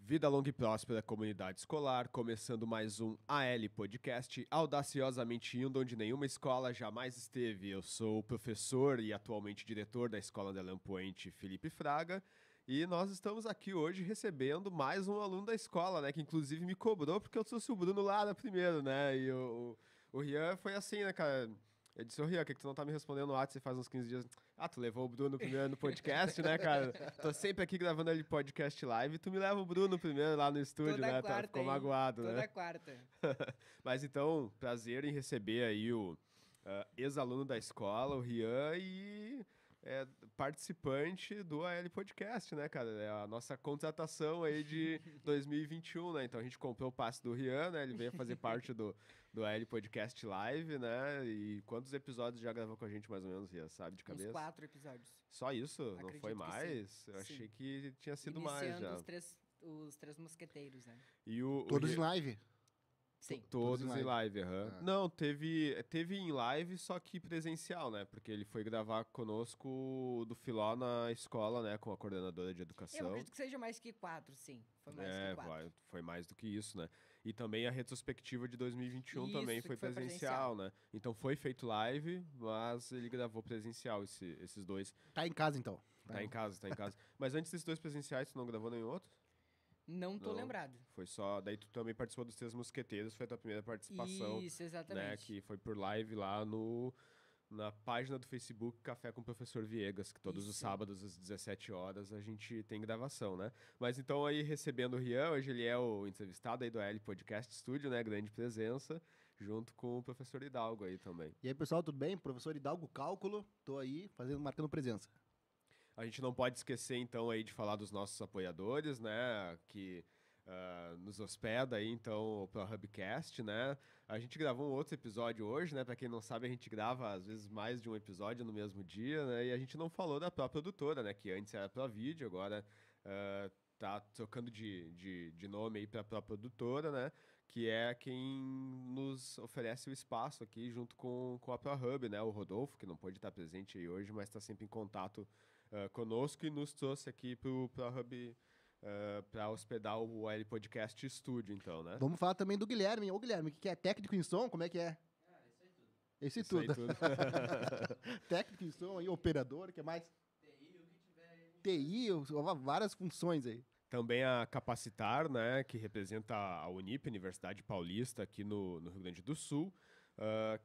Vida longa e próspera, comunidade escolar, começando mais um AL Podcast, audaciosamente indo onde nenhuma escola jamais esteve. Eu sou o professor e atualmente diretor da Escola de Lampuente, Felipe Fraga, e nós estamos aqui hoje recebendo mais um aluno da escola, né, que inclusive me cobrou porque eu trouxe o Bruno Lara primeiro, né, e o Rian foi assim, né, cara. Eu disse, ô Rian, que tu não tá me respondendo no WhatsApp faz uns 15 dias? Ah, tu levou o Bruno primeiro no podcast, né, cara? Tô sempre aqui gravando ele podcast live, tu me leva o Bruno primeiro lá no estúdio, Toda né? quarta, Ficou hein? magoado, né? Toda quarta. Mas então, prazer em receber aí o ex-aluno da escola, o Rian, e participante do AL Podcast, né, cara? É a nossa contratação aí de 2021, né? Então a gente comprou o passe do Rian, né? Ele veio fazer parte do AL Podcast Live, né? E quantos episódios já gravou com a gente, mais ou menos, Rian? Sabe de cabeça? Uns 4 episódios. Só isso? Não Acredito foi que mais? sim. Eu achei Sim. que tinha sido mais Iniciando já. os três mosqueteiros, né? E o Todos em Rian- live? Sim. Todos Todos em em live, aham. Ah. Não, teve em live, só que presencial, né? Porque ele foi gravar conosco do Filó na escola, né? Com a coordenadora de Eu educação. acredito que seja mais que 4, sim. Foi mais que 4. Foi mais do que isso, né? E também a retrospectiva de 2021 Isso, também que foi foi presencial, presencial. né? Então foi feito live, mas ele gravou presencial, esses dois. Tá em casa, então. Tá em casa, tá em casa. Mas antes desses dois presenciais, tu não gravou nenhum outro? Não tô Não. lembrado. Foi só. Daí tu também participou dos Três Mosqueteiros, foi a tua primeira participação. Isso, exatamente. Né, que foi por live lá na página do Facebook Café com o Professor Viegas, que todos os Isso. sábados às 17 horas a gente tem gravação, né? Mas então aí recebendo o Rian, hoje ele é o entrevistado aí do AL Podcast Studio, né? Grande presença, junto com o professor Hidalgo aí também. E aí, pessoal, tudo bem? Professor Hidalgo Cálculo, tô aí marcando presença. A gente não pode esquecer, então, aí de falar dos nossos apoiadores, né, que nos hospeda aí, então, para o Hubcast, né. A gente gravou um outro episódio hoje, né, para quem não sabe, a gente grava, às vezes, mais de um episódio no mesmo dia, né, e a gente não falou da própria produtora, né, que antes era para vídeo, agora tá trocando de nome aí para a própria produtora, né, que é quem nos oferece o espaço aqui junto com a ProHub, né, o Rodolfo, que não pôde estar presente aí hoje, mas está sempre em contato conosco e nos trouxe aqui para o ProHub para hospedar o AL Podcast Studio, então, né? Vamos falar também do Guilherme. Ô, Guilherme, que é técnico em som? Como é que é? Isso aí tudo. Esse Isso aí tudo. Técnico em som e operador, que é mais TI, o que tiver aí. TI, várias funções aí. Também a Capacitar, né, que representa a Unip, Universidade Paulista, aqui no Rio Grande do Sul.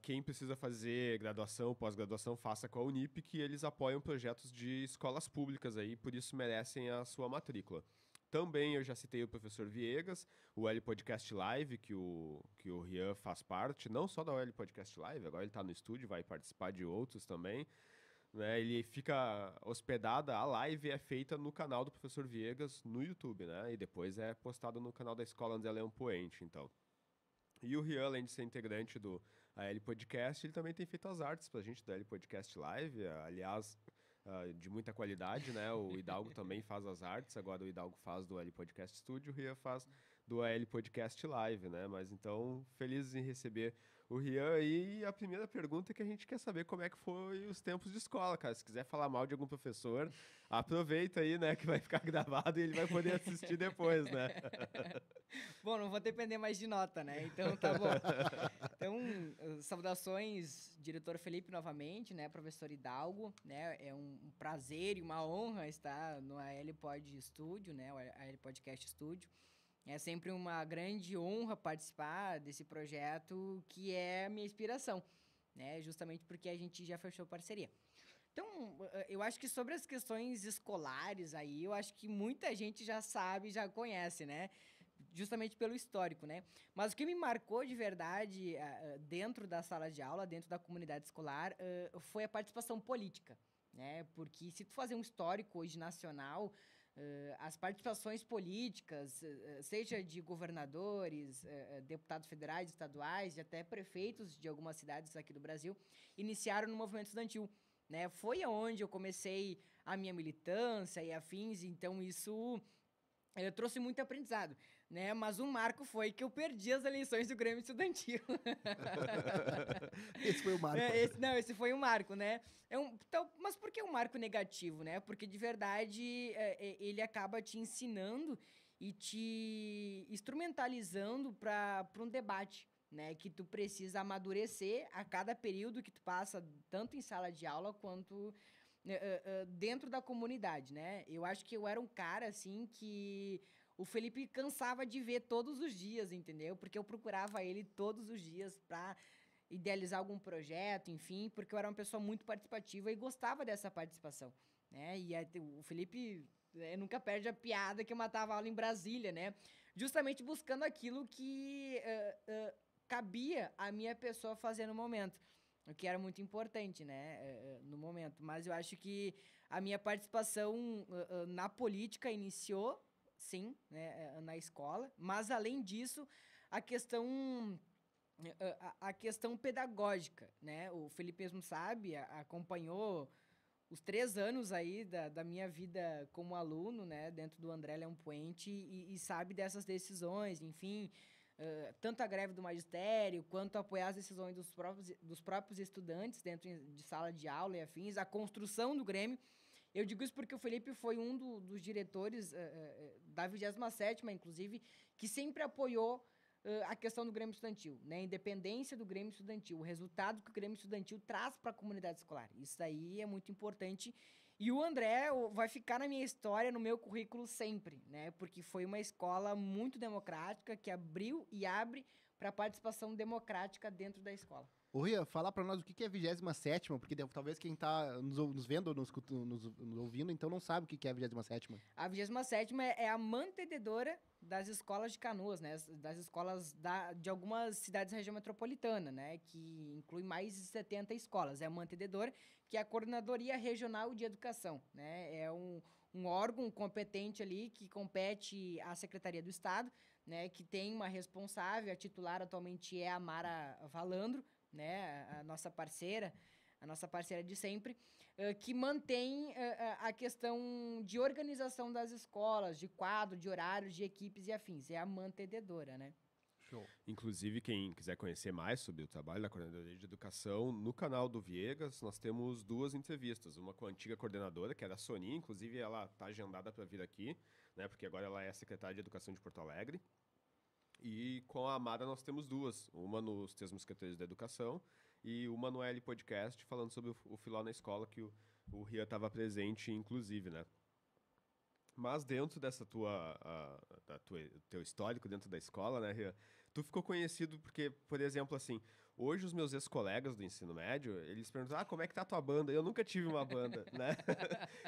Quem precisa fazer graduação, pós-graduação, faça com a Unip, que eles apoiam projetos de escolas públicas aí, por isso merecem a sua matrícula. Também eu já citei o professor Viegas, o L Podcast Live, que o Rian faz parte, não só da L Podcast Live, agora ele está no estúdio, vai participar de outros também. Né, ele fica hospedada, a live é feita no canal do professor Viegas no YouTube, né? E depois é postado no canal da Escola André Leão Poente, então. E o Rian, além de ser integrante do AL Podcast, ele também tem feito as artes pra gente do AL Podcast Live, aliás, de muita qualidade, né? O Hidalgo também faz as artes, agora o Hidalgo faz do AL Podcast Studio, o Rian faz do AL Podcast Live, né? Mas então, felizes em receber o Rian aí. E a primeira pergunta é que a gente quer saber como é que foi os tempos de escola, cara. Se quiser falar mal de algum professor, aproveita aí, né? Que vai ficar gravado e ele vai poder assistir depois, né? Bom, não vou depender mais de nota, né? Então tá bom. Então, saudações, diretor Felipe, novamente, né? Professor Hidalgo, né? É um prazer e uma honra estar no AL Pod Studio, né? O AL Podcast Studio. É sempre uma grande honra participar desse projeto que é a minha inspiração, né? Justamente porque a gente já fechou parceria. Então, eu acho que sobre as questões escolares aí, eu acho que muita gente já sabe, já conhece, né? Justamente pelo histórico, né? Mas o que me marcou de verdade dentro da sala de aula, dentro da comunidade escolar, foi a participação política, né? Porque se tu fazer um histórico hoje nacional, as participações políticas, seja de governadores, deputados federais, estaduais e até prefeitos de algumas cidades aqui do Brasil, iniciaram no movimento estudantil, né? Foi onde eu comecei a minha militância e afins, então isso trouxe muito aprendizado, né? Mas um marco foi que eu perdi as eleições do Grêmio Estudantil. Esse foi o marco. Esse foi um marco, né? Mas por que um marco negativo, né? Porque, de verdade, ele acaba te ensinando e te instrumentalizando para um debate, né? Que tu precisa amadurecer a cada período que tu passa, tanto em sala de aula quanto dentro da comunidade, né? Eu acho que eu era um cara, assim, que o Felipe cansava de ver todos os dias, entendeu? Porque eu procurava ele todos os dias para idealizar algum projeto, enfim, porque eu era uma pessoa muito participativa e gostava dessa participação, né? E o Felipe nunca perde a piada que eu matava a aula em Brasília, né? Justamente buscando aquilo que cabia a minha pessoa fazer no momento, o que era muito importante, né, no momento. Mas eu acho que a minha participação na política iniciou, sim, né, na escola, mas além disso, a questão a questão pedagógica, né? O Felipe mesmo sabe, acompanhou os 3 anos aí da minha vida como aluno, né, dentro do André Leão Puente e sabe dessas decisões, enfim, tanto a greve do magistério, quanto apoiar as decisões dos próprios estudantes dentro de sala de aula e afins, a construção do Grêmio. Eu digo isso porque o Felipe foi um dos diretores da 27ª, inclusive, que sempre apoiou a questão do Grêmio Estudantil, né? A independência do Grêmio Estudantil, o resultado que o Grêmio Estudantil traz para a comunidade escolar. Isso aí é muito importante. E o André vai ficar na minha história, no meu currículo sempre, né? Porque foi uma escola muito democrática, que abriu e abre para a participação democrática dentro da escola. Ô, Ria, fala pra nós o que é 27ª, porque talvez quem tá nos vendo ou nos ouvindo, então não sabe o que é a 27ª. A 27ª é a mantenedora das escolas de Canoas, né? Das escolas de algumas cidades da região metropolitana, né? Que inclui mais de 70 escolas. É a mantenedora, que é a Coordenadoria Regional de Educação, né? É um órgão competente ali que compete à Secretaria do Estado, né? Que tem uma responsável, a titular atualmente é a Mara Valandro, né, a nossa parceira de sempre, que mantém a questão de organização das escolas, de quadro, de horários, de equipes e afins. É a mantenedora, né? Show. Inclusive, quem quiser conhecer mais sobre o trabalho da Coordenadoria de Educação, no canal do Viegas, nós temos 2 entrevistas. Uma com a antiga coordenadora, que era a Sonia, inclusive ela está agendada para vir aqui, né, porque agora ela é secretária de Educação de Porto Alegre. E com a Amara nós temos 2, uma nos 3 Mosqueteiros da Educação e uma no L Podcast, falando sobre o Filó na Escola, que o Ria estava presente, inclusive, né? Mas dentro dessa teu histórico dentro da escola, né, Ria, tu ficou conhecido porque, por exemplo, assim, hoje os meus ex-colegas do ensino médio, eles perguntam, como é que tá a tua banda? Eu nunca tive uma banda, né?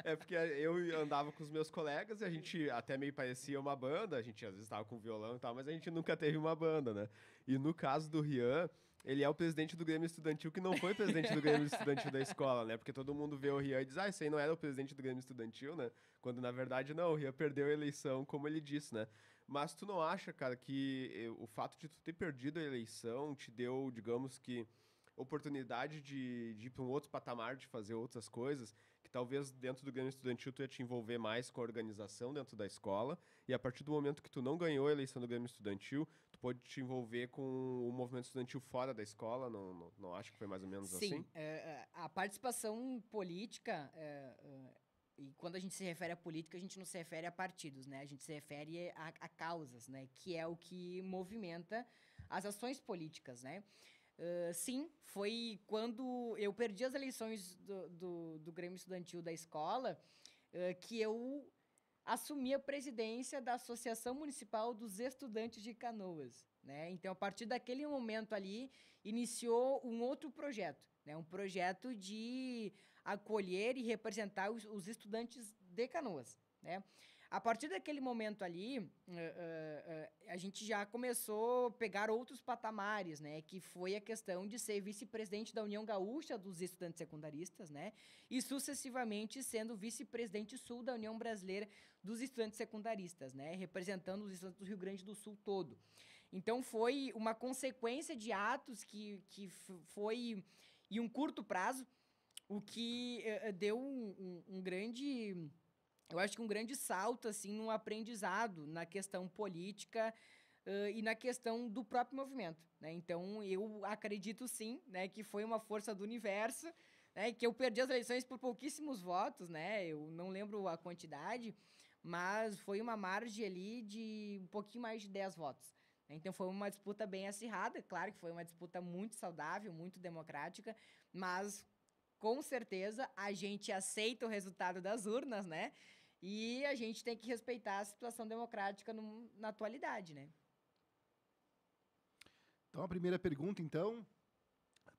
É porque eu andava com os meus colegas e a gente até meio parecia uma banda, a gente às vezes estava com violão e tal, mas a gente nunca teve uma banda, né? E no caso do Rian, ele é o presidente do Grêmio Estudantil, que não foi presidente do Grêmio Estudantil da escola, né? Porque todo mundo vê o Rian e diz, esse aí não era o presidente do Grêmio Estudantil, né? Quando, na verdade, não, o Rian perdeu a eleição, como ele disse, né? Mas tu não acha, cara, que o fato de tu ter perdido a eleição te deu, digamos que, oportunidade de ir para um outro patamar, de fazer outras coisas, que talvez dentro do Grêmio Estudantil tu ia te envolver mais com a organização dentro da escola, e a partir do momento que tu não ganhou a eleição do Grêmio Estudantil, tu pode te envolver com o movimento estudantil fora da escola, não acho que foi mais ou menos assim? Sim, a participação política, e quando a gente se refere à política, a gente não se refere a partidos, né? A gente se refere a causas, né? Que é o que movimenta as ações políticas, né? Sim, foi quando eu perdi as eleições do Grêmio Estudantil da escola que eu assumi a presidência da Associação Municipal dos Estudantes de Canoas, né? Então, a partir daquele momento ali, iniciou um outro projeto, né? Um projeto de acolher e representar os estudantes de Canoas, né? A partir daquele momento ali, a gente já começou a pegar outros patamares, né? Que foi a questão de ser vice-presidente da União Gaúcha dos Estudantes Secundaristas, né? E sucessivamente sendo vice-presidente sul da União Brasileira dos Estudantes Secundaristas, né? Representando os estudantes do Rio Grande do Sul todo. Então, foi uma consequência de atos que foi em um curto prazo, o que deu um grande... Eu acho que um grande salto, assim, no aprendizado, na questão política e na questão do próprio movimento, né? Então, eu acredito, sim, né, que foi uma força do universo, né, que eu perdi as eleições por pouquíssimos votos, né? Eu não lembro a quantidade, mas foi uma margem ali de um pouquinho mais de 10 votos. Então foi uma disputa bem acirrada, claro que foi uma disputa muito saudável, muito democrática, mas com certeza a gente aceita o resultado das urnas, né? E a gente tem que respeitar a situação democrática na atualidade, né? Então, a primeira pergunta, então,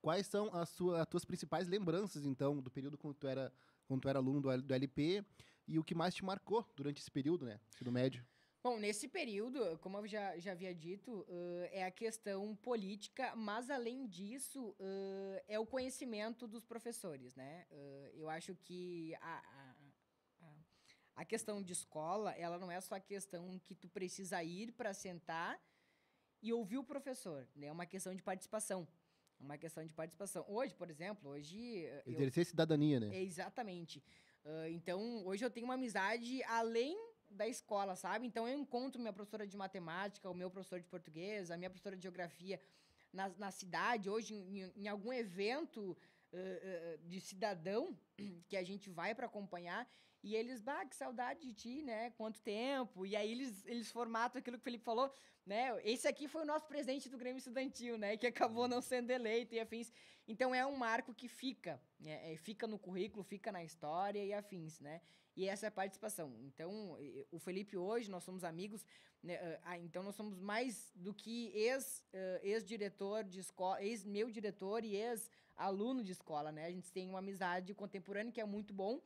quais são as tuas principais lembranças, então, do período quando tu era aluno do LP e o que mais te marcou durante esse período, né? Ensino médio. Bom, nesse período, como eu já havia dito, é a questão política, mas além disso, é o conhecimento dos professores, né? Eu acho que a questão de escola, ela não é só a questão que tu precisa ir para sentar e ouvir o professor, né? É uma questão de participação. É uma questão de participação. Hoje, por exemplo, Exercer cidadania, né? Exatamente. Então, hoje eu tenho uma amizade além da escola, sabe? Então, eu encontro minha professora de matemática, o meu professor de português, a minha professora de geografia na cidade, hoje em algum evento de cidadão que a gente vai para acompanhar, e eles, que saudade de ti, né? Quanto tempo? E aí eles formatam aquilo que o Felipe falou, né? Esse aqui foi o nosso presidente do Grêmio Estudantil, né? Que acabou não sendo eleito e afins. Então é um marco que fica, fica no currículo, fica na história e afins, né? E essa é a participação. Então, o Felipe hoje, nós somos amigos, né? Então nós somos mais do que ex-diretor de escola, ex-meu diretor e ex-aluno de escola, né? A gente tem uma amizade contemporânea que é muito bom,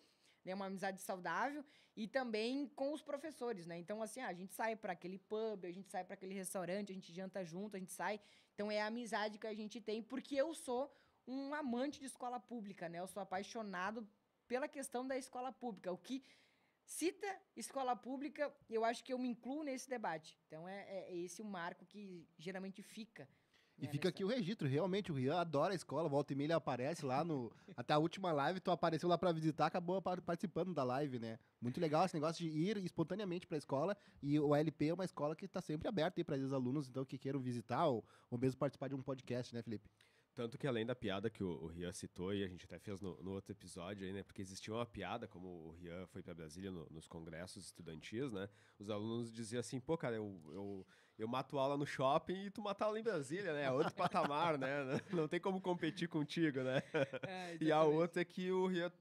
né, uma amizade saudável, e também com os professores, né? Então, assim, a gente sai para aquele pub, a gente sai para aquele restaurante, a gente janta junto, a gente sai. Então, é a amizade que a gente tem, porque eu sou um amante de escola pública, né? Eu sou apaixonado pela questão da escola pública. O que cita escola pública, eu acho que eu me incluo nesse debate. Então, é esse o marco que geralmente fica. E fica aqui o registro, realmente, o Rian adora a escola, volta e meia ele aparece lá até a última live, tu apareceu lá pra visitar, acabou participando da live, né? Muito legal esse negócio de ir espontaneamente pra escola, e o LP é uma escola que tá sempre aberta aí para os alunos, então, que queiram visitar ou mesmo participar de um podcast, né, Felipe? Tanto que além da piada que o Rian citou, e a gente até fez no outro episódio aí, né? Porque existia uma piada, como o Rian foi para Brasília nos congressos estudantis, né? Os alunos diziam assim, pô, cara, eu mato aula no shopping e tu mata aula em Brasília, né? É outro patamar, né? Não tem como competir contigo, né? E a outra é que o Rian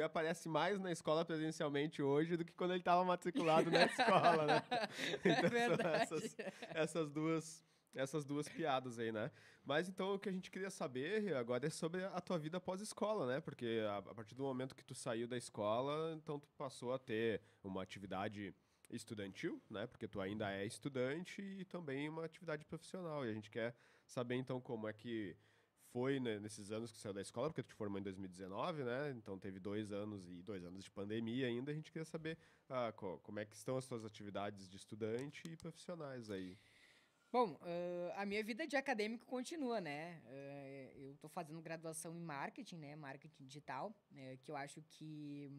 aparece mais na escola presencialmente hoje do que quando ele estava matriculado na escola, né? Então, verdade. são essas duas piadas aí, né? Mas então o que a gente queria saber agora é sobre a tua vida pós-escola, né? Porque a partir do momento que tu saiu da escola, então tu passou a ter uma atividade estudantil, né? Porque tu ainda é estudante e também uma atividade profissional. E a gente quer saber então como é que foi, né, nesses anos que saiu da escola, porque tu te formou em 2019, né? Então teve 2 anos e 2 anos de pandemia ainda. A gente queria saber como é que estão as tuas atividades de estudante e profissionais aí. Bom, a minha vida de acadêmico continua, né? Eu estou fazendo graduação em marketing, né? Marketing digital, que eu acho que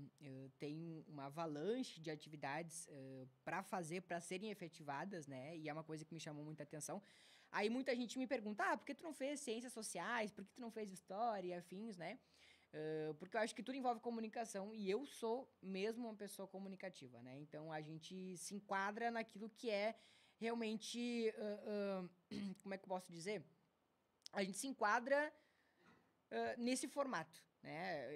tem uma avalanche de atividades para fazer, para serem efetivadas, né? E é uma coisa que me chamou muita atenção. Aí muita gente me pergunta, por que tu não fez ciências sociais? Por que tu não fez história e afins, né? Porque eu acho que tudo envolve comunicação e eu sou mesmo uma pessoa comunicativa, né? Então, a gente se enquadra naquilo que é realmente, como é que eu posso dizer? A gente se enquadra nesse formato, né?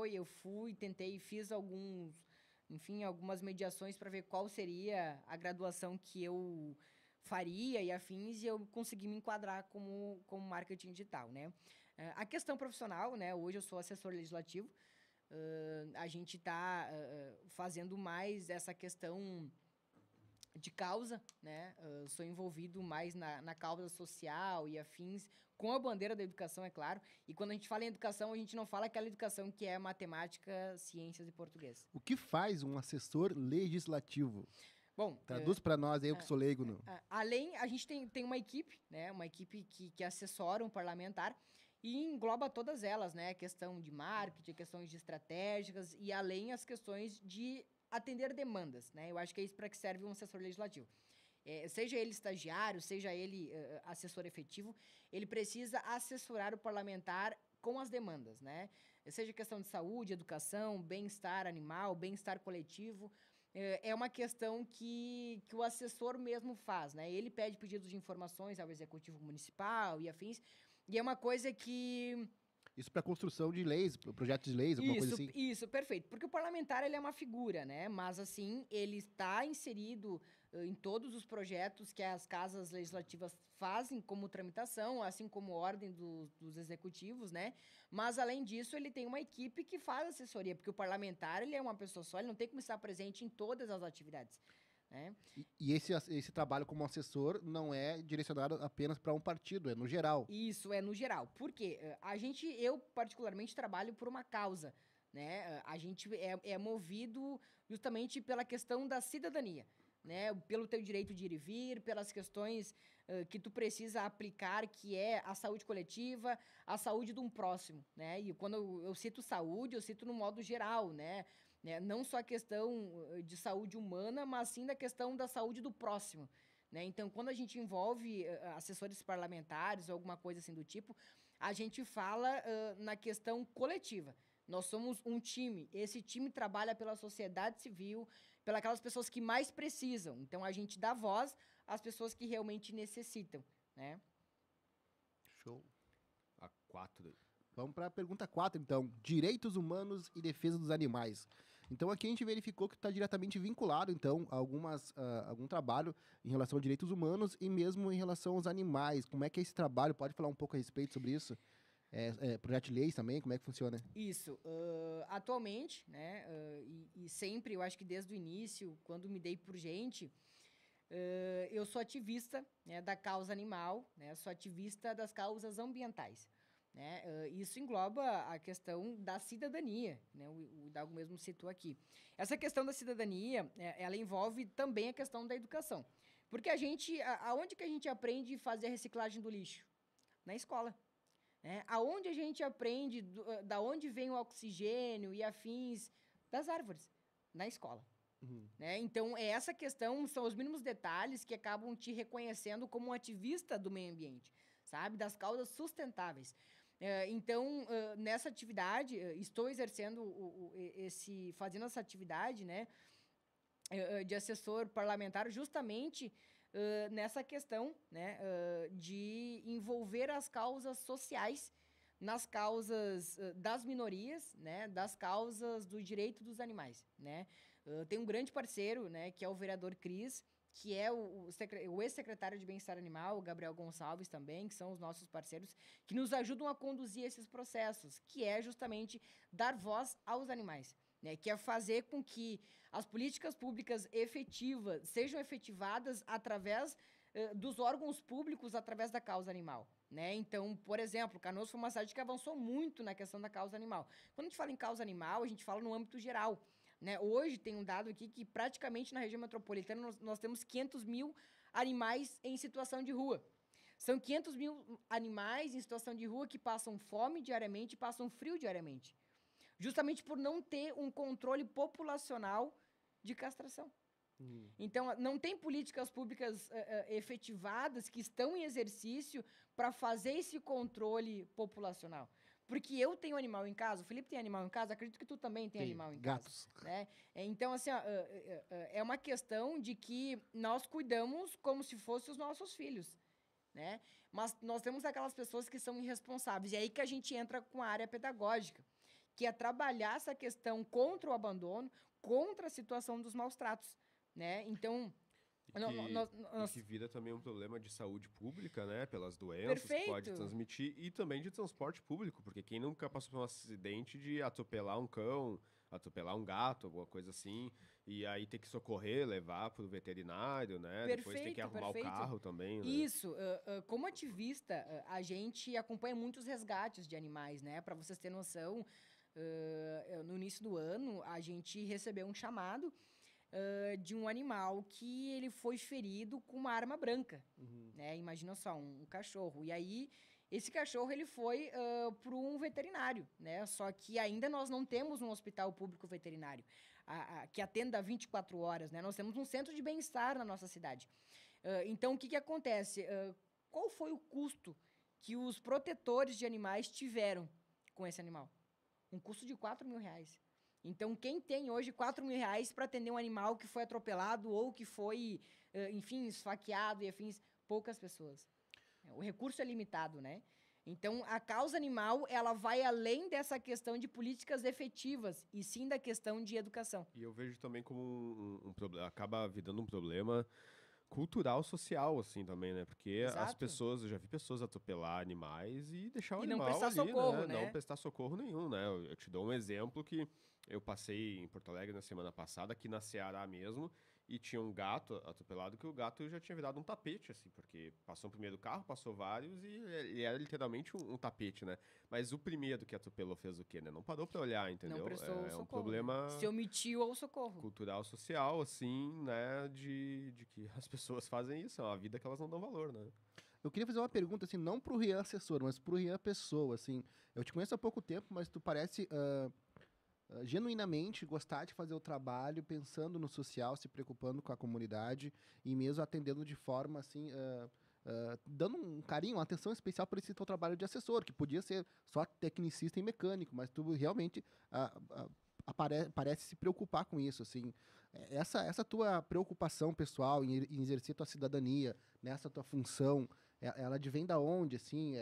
Eu fui, tentei, fiz algumas mediações para ver qual seria a graduação que eu faria e afins, e eu consegui me enquadrar como marketing digital, né? A questão profissional, né? Hoje eu sou assessor legislativo, a gente está fazendo mais essa questão de causa, né? Sou envolvido mais na causa social e afins, com a bandeira da educação, é claro. E quando a gente fala em educação, a gente não fala aquela educação que é matemática, ciências e português. O que faz um assessor legislativo? Bom, traduz para nós aí, eu que sou leigo. Além, a gente tem uma equipe, né? Uma equipe que assessora um parlamentar e engloba todas elas, né? A questão de marketing, questões de estratégicas e além as questões de atender demandas, né? Eu acho que é isso para que serve um assessor legislativo. Seja ele estagiário, seja ele assessor efetivo, ele precisa assessorar o parlamentar com as demandas, né? Seja questão de saúde, educação, bem-estar animal, bem-estar coletivo, é uma questão que o assessor mesmo faz, né? Ele pede pedidos de informações ao executivo municipal e afins, e é uma coisa que... Isso para construção de leis, projetos de leis, alguma coisa assim? Isso, perfeito. Porque o parlamentar, ele é uma figura, né? Mas, assim, ele está inserido em todos os projetos que as casas legislativas fazem como tramitação, assim como ordem dos executivos, né? Mas, além disso, ele tem uma equipe que faz assessoria, porque o parlamentar, ele é uma pessoa só, ele não tem como estar presente em todas as atividades, né? E esse trabalho como assessor não é direcionado apenas para um partido, é no geral. Isso é no geral. Por quê? Eu particularmente trabalho por uma causa, né? A gente é movido justamente pela questão da cidadania, né? Pelo teu direito de ir e vir, pelas questões que tu precisa aplicar, que é a saúde coletiva, a saúde de um próximo, né? E quando eu cito saúde, eu cito no modo geral, né? Não só a questão de saúde humana, mas sim da questão da saúde do próximo, né? Então, quando a gente envolve assessores parlamentares ou alguma coisa assim do tipo, a gente fala na questão coletiva. Nós somos um time. Esse time trabalha pela sociedade civil, pelas aquelas pessoas que mais precisam. Então, a gente dá voz às pessoas que realmente necessitam, né? Show. A 4. Vamos para a pergunta 4, então. Direitos humanos e defesa dos animais. Então, aqui a gente verificou que está diretamente vinculado, então, a algum trabalho em relação a direitos humanos e mesmo em relação aos animais. Como é que é esse trabalho? Pode falar um pouco a respeito sobre isso? Projeto de leis também, como é que funciona? Isso. Atualmente, né, e sempre, eu acho que desde o início, quando me dei por gente, eu sou ativista, né, da causa animal, né, sou ativista das causas ambientais, né? Isso engloba a questão da cidadania, né? O Hidalgo mesmo citou aqui. Essa questão da cidadania, ela envolve também a questão da educação. Porque aonde que a gente aprende a fazer a reciclagem do lixo? Na escola. Aonde a gente aprende da onde vem o oxigênio e afins das árvores? Na escola. Uhum. Né? Então, essa questão são os mínimos detalhes que acabam te reconhecendo como um ativista do meio ambiente, sabe? Das causas sustentáveis. Então, nessa atividade, estou exercendo fazendo essa atividade, né, de assessor parlamentar justamente nessa questão, né, de envolver as causas sociais nas causas das minorias, né, das causas do direito dos animais, né. Tem um grande parceiro, né, que é o vereador Cris, que é o ex-secretário de Bem-Estar Animal, o Gabriel Gonçalves também, que são os nossos parceiros, que nos ajudam a conduzir esses processos, que é justamente dar voz aos animais, né? Que é fazer com que as políticas públicas efetivas sejam efetivadas através dos órgãos públicos, através da causa animal, né? Então, por exemplo, Canoas foi uma cidade que avançou muito na questão da causa animal. Quando a gente fala em causa animal, a gente fala no âmbito geral, né? Hoje tem um dado aqui que praticamente na região metropolitana nós temos 500 mil animais em situação de rua. São 500 mil animais em situação de rua que passam fome diariamente e passam frio diariamente. Justamente por não ter um controle populacional de castração. Então, não tem políticas públicas efetivadas que estão em exercício para fazer esse controle populacional. Porque eu tenho animal em casa, o Felipe tem animal em casa, acredito que tu também tem animal em gatos. casa. Né? Então, assim, é uma questão de que nós cuidamos como se fossem os nossos filhos, né? Mas nós temos aquelas pessoas que são irresponsáveis. E aí que a gente entra com a área pedagógica, que é trabalhar essa questão contra o abandono, contra a situação dos maus tratos, né? Então... E que vira também um problema de saúde pública, né? Pelas doenças que pode transmitir e também de transporte público, porque quem nunca passou por um acidente de atropelar um cão, atropelar um gato, alguma coisa assim, e aí ter que socorrer, levar para o veterinário, né? Depois ter que arrumar o carro também, né? Isso. Como ativista, a gente acompanha muitos resgates de animais, né? Para vocês terem noção, no início do ano, a gente recebeu um chamado de um animal que ele foi ferido com uma arma branca, né? Imagina só, um cachorro. E aí, esse cachorro ele foi para um veterinário, né? Só que ainda nós não temos um hospital público veterinário que atenda 24 horas, né? Nós temos um centro de bem-estar na nossa cidade. Então, o que acontece? Qual foi o custo que os protetores de animais tiveram com esse animal? Um custo de R$4.000. Então, quem tem hoje 4 mil reais para atender um animal que foi atropelado ou que foi, enfim, esfaqueado e afins? Poucas pessoas. O recurso é limitado, né? Então, a causa animal, ela vai além dessa questão de políticas efetivas, e sim da questão de educação. E eu vejo também como um problema, acaba virando um problema cultural, social, assim, também, né? Porque as Exato. pessoas, eu já vi pessoas atropelar animais e deixar o E não animal prestar ali, socorro, né? né? Não prestar socorro nenhum, né? Eu te dou um exemplo que eu passei em Porto Alegre na semana passada, aqui na Ceará mesmo, e tinha um gato atropelado que o gato já tinha virado um tapete, assim, porque passou o primeiro carro, passou vários e ele era literalmente um tapete, né? Mas o primeiro que atropelou fez o quê, né? Não parou pra olhar, entendeu? Não prestou É um socorro. problema Se omitiu ao socorro. cultural, social, assim, né, de que as pessoas fazem isso, é uma vida que elas não dão valor, né? Eu queria fazer uma pergunta, assim, não pro Rian assessor, mas pro Rian pessoa, assim. Eu te conheço há pouco tempo, mas tu parece genuinamente gostar de fazer o trabalho, pensando no social, se preocupando com a comunidade e mesmo atendendo de forma, assim, dando um carinho, uma atenção especial para esse teu trabalho de assessor, que podia ser só tecnicista e mecânico, mas tu realmente parece se preocupar com isso, assim. Essa tua preocupação pessoal em exercer tua cidadania, nessa tua função, ela advém da onde, assim?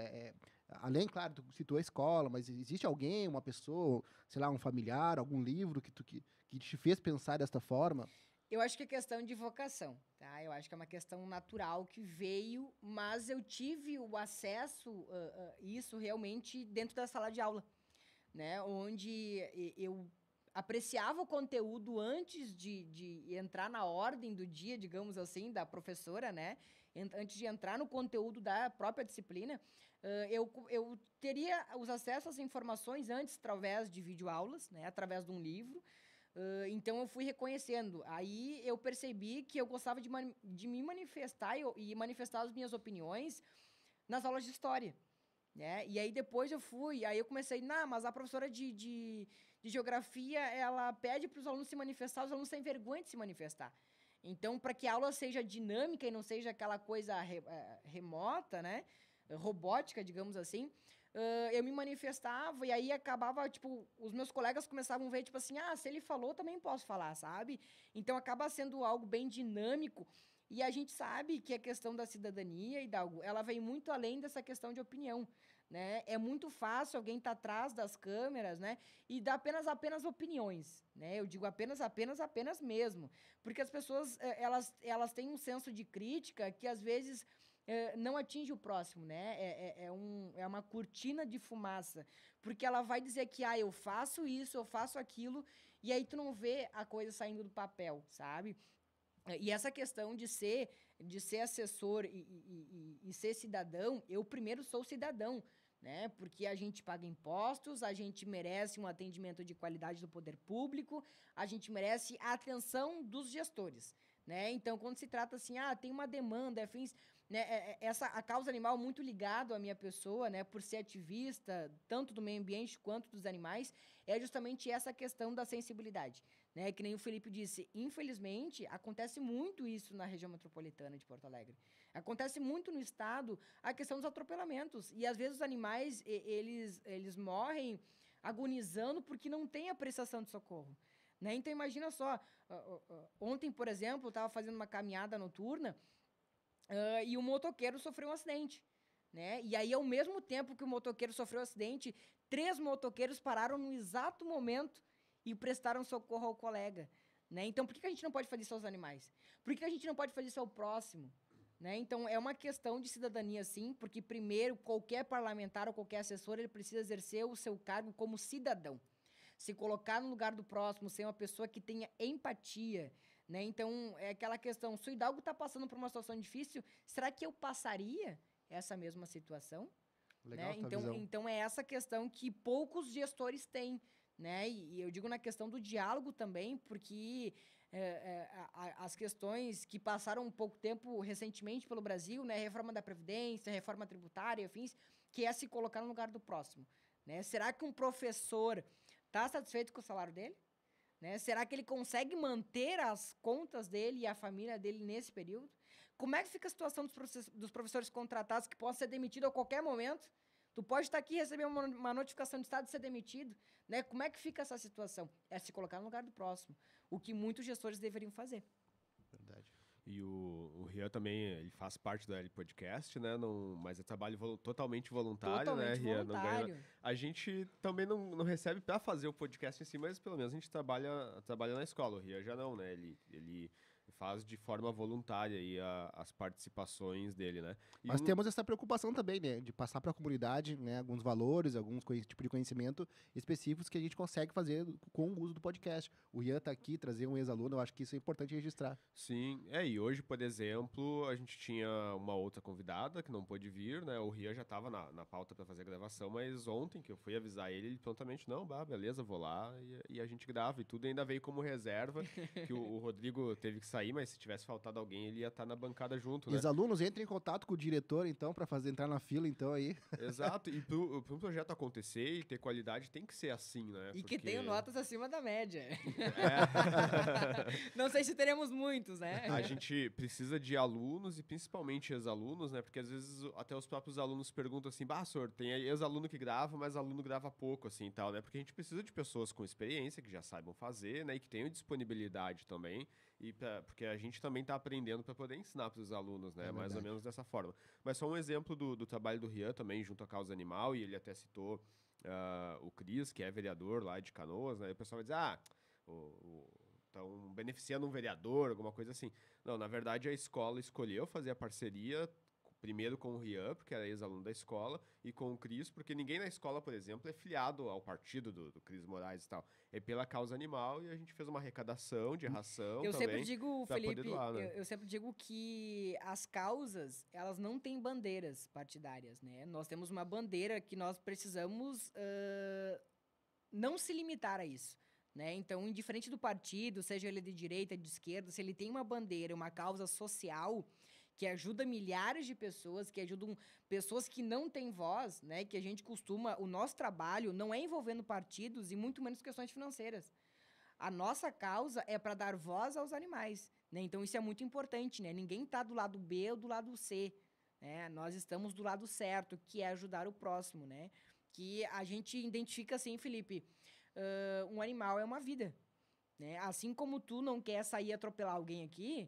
Além, claro, tu citou a escola, mas existe alguém, uma pessoa, sei lá, um familiar, algum livro que te fez pensar desta forma? Eu acho que é questão de vocação, tá? Eu acho que é uma questão natural que veio, mas eu tive o acesso a isso realmente dentro da sala de aula, né? Onde eu apreciava o conteúdo antes de entrar na ordem do dia, digamos assim, da professora, né? Antes de entrar no conteúdo da própria disciplina, eu teria os acessos às informações antes através de videoaulas, né? Através de um livro. Então eu fui reconhecendo. Aí eu percebi que eu gostava de me manifestar e manifestar as minhas opiniões nas aulas de história, né? E aí depois aí eu comecei, mas a professora de geografia, ela pede para os alunos se manifestar, os alunos têm vergonha de se manifestar. Então, para que a aula seja dinâmica e não seja aquela coisa remota, né? Robótica, digamos assim, eu me manifestava e aí acabava, tipo, os meus colegas começavam a ver, tipo assim, se ele falou, também posso falar, sabe? Então, acaba sendo algo bem dinâmico e a gente sabe que a questão da cidadania, Hidalgo, ela vem muito além dessa questão de opinião, né? É muito fácil alguém estar atrás das câmeras, né? E dar apenas opiniões, né? Eu digo apenas mesmo. Porque as pessoas, elas têm um senso de crítica que, às vezes, não atinge o próximo, né? É uma cortina de fumaça. Porque ela vai dizer que, eu faço isso, eu faço aquilo, e aí tu não vê a coisa saindo do papel, sabe? E essa questão de ser assessor e ser cidadão, eu primeiro sou cidadão, né? Porque a gente paga impostos, a gente merece um atendimento de qualidade do poder público, a gente merece a atenção dos gestores, né? Então, quando se trata assim, tem uma demanda, afins, né? A causa animal muito ligado à minha pessoa, né? Por ser ativista, tanto do meio ambiente quanto dos animais, é justamente essa questão da sensibilidade, né? Que nem o Felipe disse, infelizmente, acontece muito isso na região metropolitana de Porto Alegre. Acontece muito no estado a questão dos atropelamentos. E, às vezes, os animais, eles morrem agonizando porque não tem a prestação de socorro, né? Então, imagina só, ontem, por exemplo, eu estava fazendo uma caminhada noturna e o motoqueiro sofreu um acidente, né? E aí, ao mesmo tempo que o motoqueiro sofreu um acidente, 3 motoqueiros pararam no exato momento e prestaram socorro ao colega, né? Então, por que a gente não pode fazer isso aos animais? Por que a gente não pode fazer isso ao próximo? Né? Então, é uma questão de cidadania, sim, porque, primeiro, qualquer parlamentar ou qualquer assessor, ele precisa exercer o seu cargo como cidadão. Se colocar no lugar do próximo, ser uma pessoa que tenha empatia, né? Então, é aquela questão, se o Hidalgo está passando por uma situação difícil, será que eu passaria essa mesma situação? Legal, Né? tua visão. Então, é essa questão que poucos gestores têm, né? E eu digo na questão do diálogo também, porque as questões que passaram um pouco tempo recentemente pelo Brasil, né? Reforma da Previdência, reforma tributária, afins, que é se colocar no lugar do próximo, né? Será que um professor está satisfeito com o salário dele? Né? Será que ele consegue manter as contas dele e a família dele nesse período? Como é que fica a situação dos professores contratados que possam ser demitidos a qualquer momento? Tu pode estar aqui e receber uma notificação de estado de ser demitido, né? Como é que fica essa situação? É se colocar no lugar do próximo, o que muitos gestores deveriam fazer. Verdade. E o Rian também, ele faz parte do L Podcast, né? Não, mas é trabalho totalmente voluntário, né, Totalmente Rian? Não ganha, voluntário. a gente também não recebe para fazer o podcast em si, mas pelo menos a gente trabalha na escola. O Rian já não, né? Ele faz de forma voluntária aí as participações dele, né? E Mas temos essa preocupação também, né? De passar para a comunidade, né? Alguns valores, alguns tipo de conhecimento específicos que a gente consegue fazer com o uso do podcast. O Rian tá aqui, trazer um ex-aluno, eu acho que isso é importante registrar. Sim, e hoje, por exemplo, a gente tinha uma outra convidada que não pôde vir, né? O Rian já estava na pauta para fazer a gravação, mas ontem que eu fui avisar ele prontamente, não, beleza, vou lá e a gente grava e tudo. Ainda veio como reserva, que o Rodrigo teve que sair, mas se tivesse faltado alguém, ele ia estar na bancada junto, né? Ex-alunos, entrem em contato com o diretor, então, para fazer entrar na fila, então, aí. Exato, e para um projeto acontecer e ter qualidade tem que ser assim, né? E que tenham notas acima da média. É. Não sei se teremos muitos, né? A gente precisa de alunos e principalmente ex-alunos, né? Porque às vezes até os próprios alunos perguntam assim, senhor, tem ex-aluno que grava, mas aluno grava pouco, assim, e tal, né? Porque a gente precisa de pessoas com experiência, que já saibam fazer, né? E que tenham disponibilidade também, porque a gente também está aprendendo para poder ensinar para os alunos, né? Mais ou menos dessa forma. Mas só um exemplo do trabalho do Rian também, junto à Causa Animal, e ele até citou o Cris, que é vereador lá de Canoas, né? E o pessoal vai dizer, estão beneficiando um vereador, alguma coisa assim. Não, na verdade a escola escolheu fazer a parceria primeiro com o Rian, porque era ex-aluno da escola, e com o Cris, porque ninguém na escola, por exemplo, é filiado ao partido do Cris Moraes e tal. É pela Causa Animal, e a gente fez uma arrecadação de ração Eu também. sempre digo, pra poder Felipe, doar, né? eu sempre digo que as causas, elas não têm bandeiras partidárias, né? Nós temos uma bandeira que nós precisamos não se limitar a isso. Né? Então, indiferente do partido, seja ele de direita, de esquerda, se ele tem uma bandeira, uma causa social que ajuda milhares de pessoas, que ajudam pessoas que não têm voz, né? Que a gente costuma... O nosso trabalho não é envolvendo partidos e muito menos questões financeiras. A nossa causa é para dar voz aos animais, né? Então, isso é muito importante, né? Ninguém está do lado B ou do lado C, né? Nós estamos do lado certo, que é ajudar o próximo, né? Que a gente identifica assim, Felipe... um animal é uma vida, né? Assim como tu não quer sair e atropelar alguém aqui,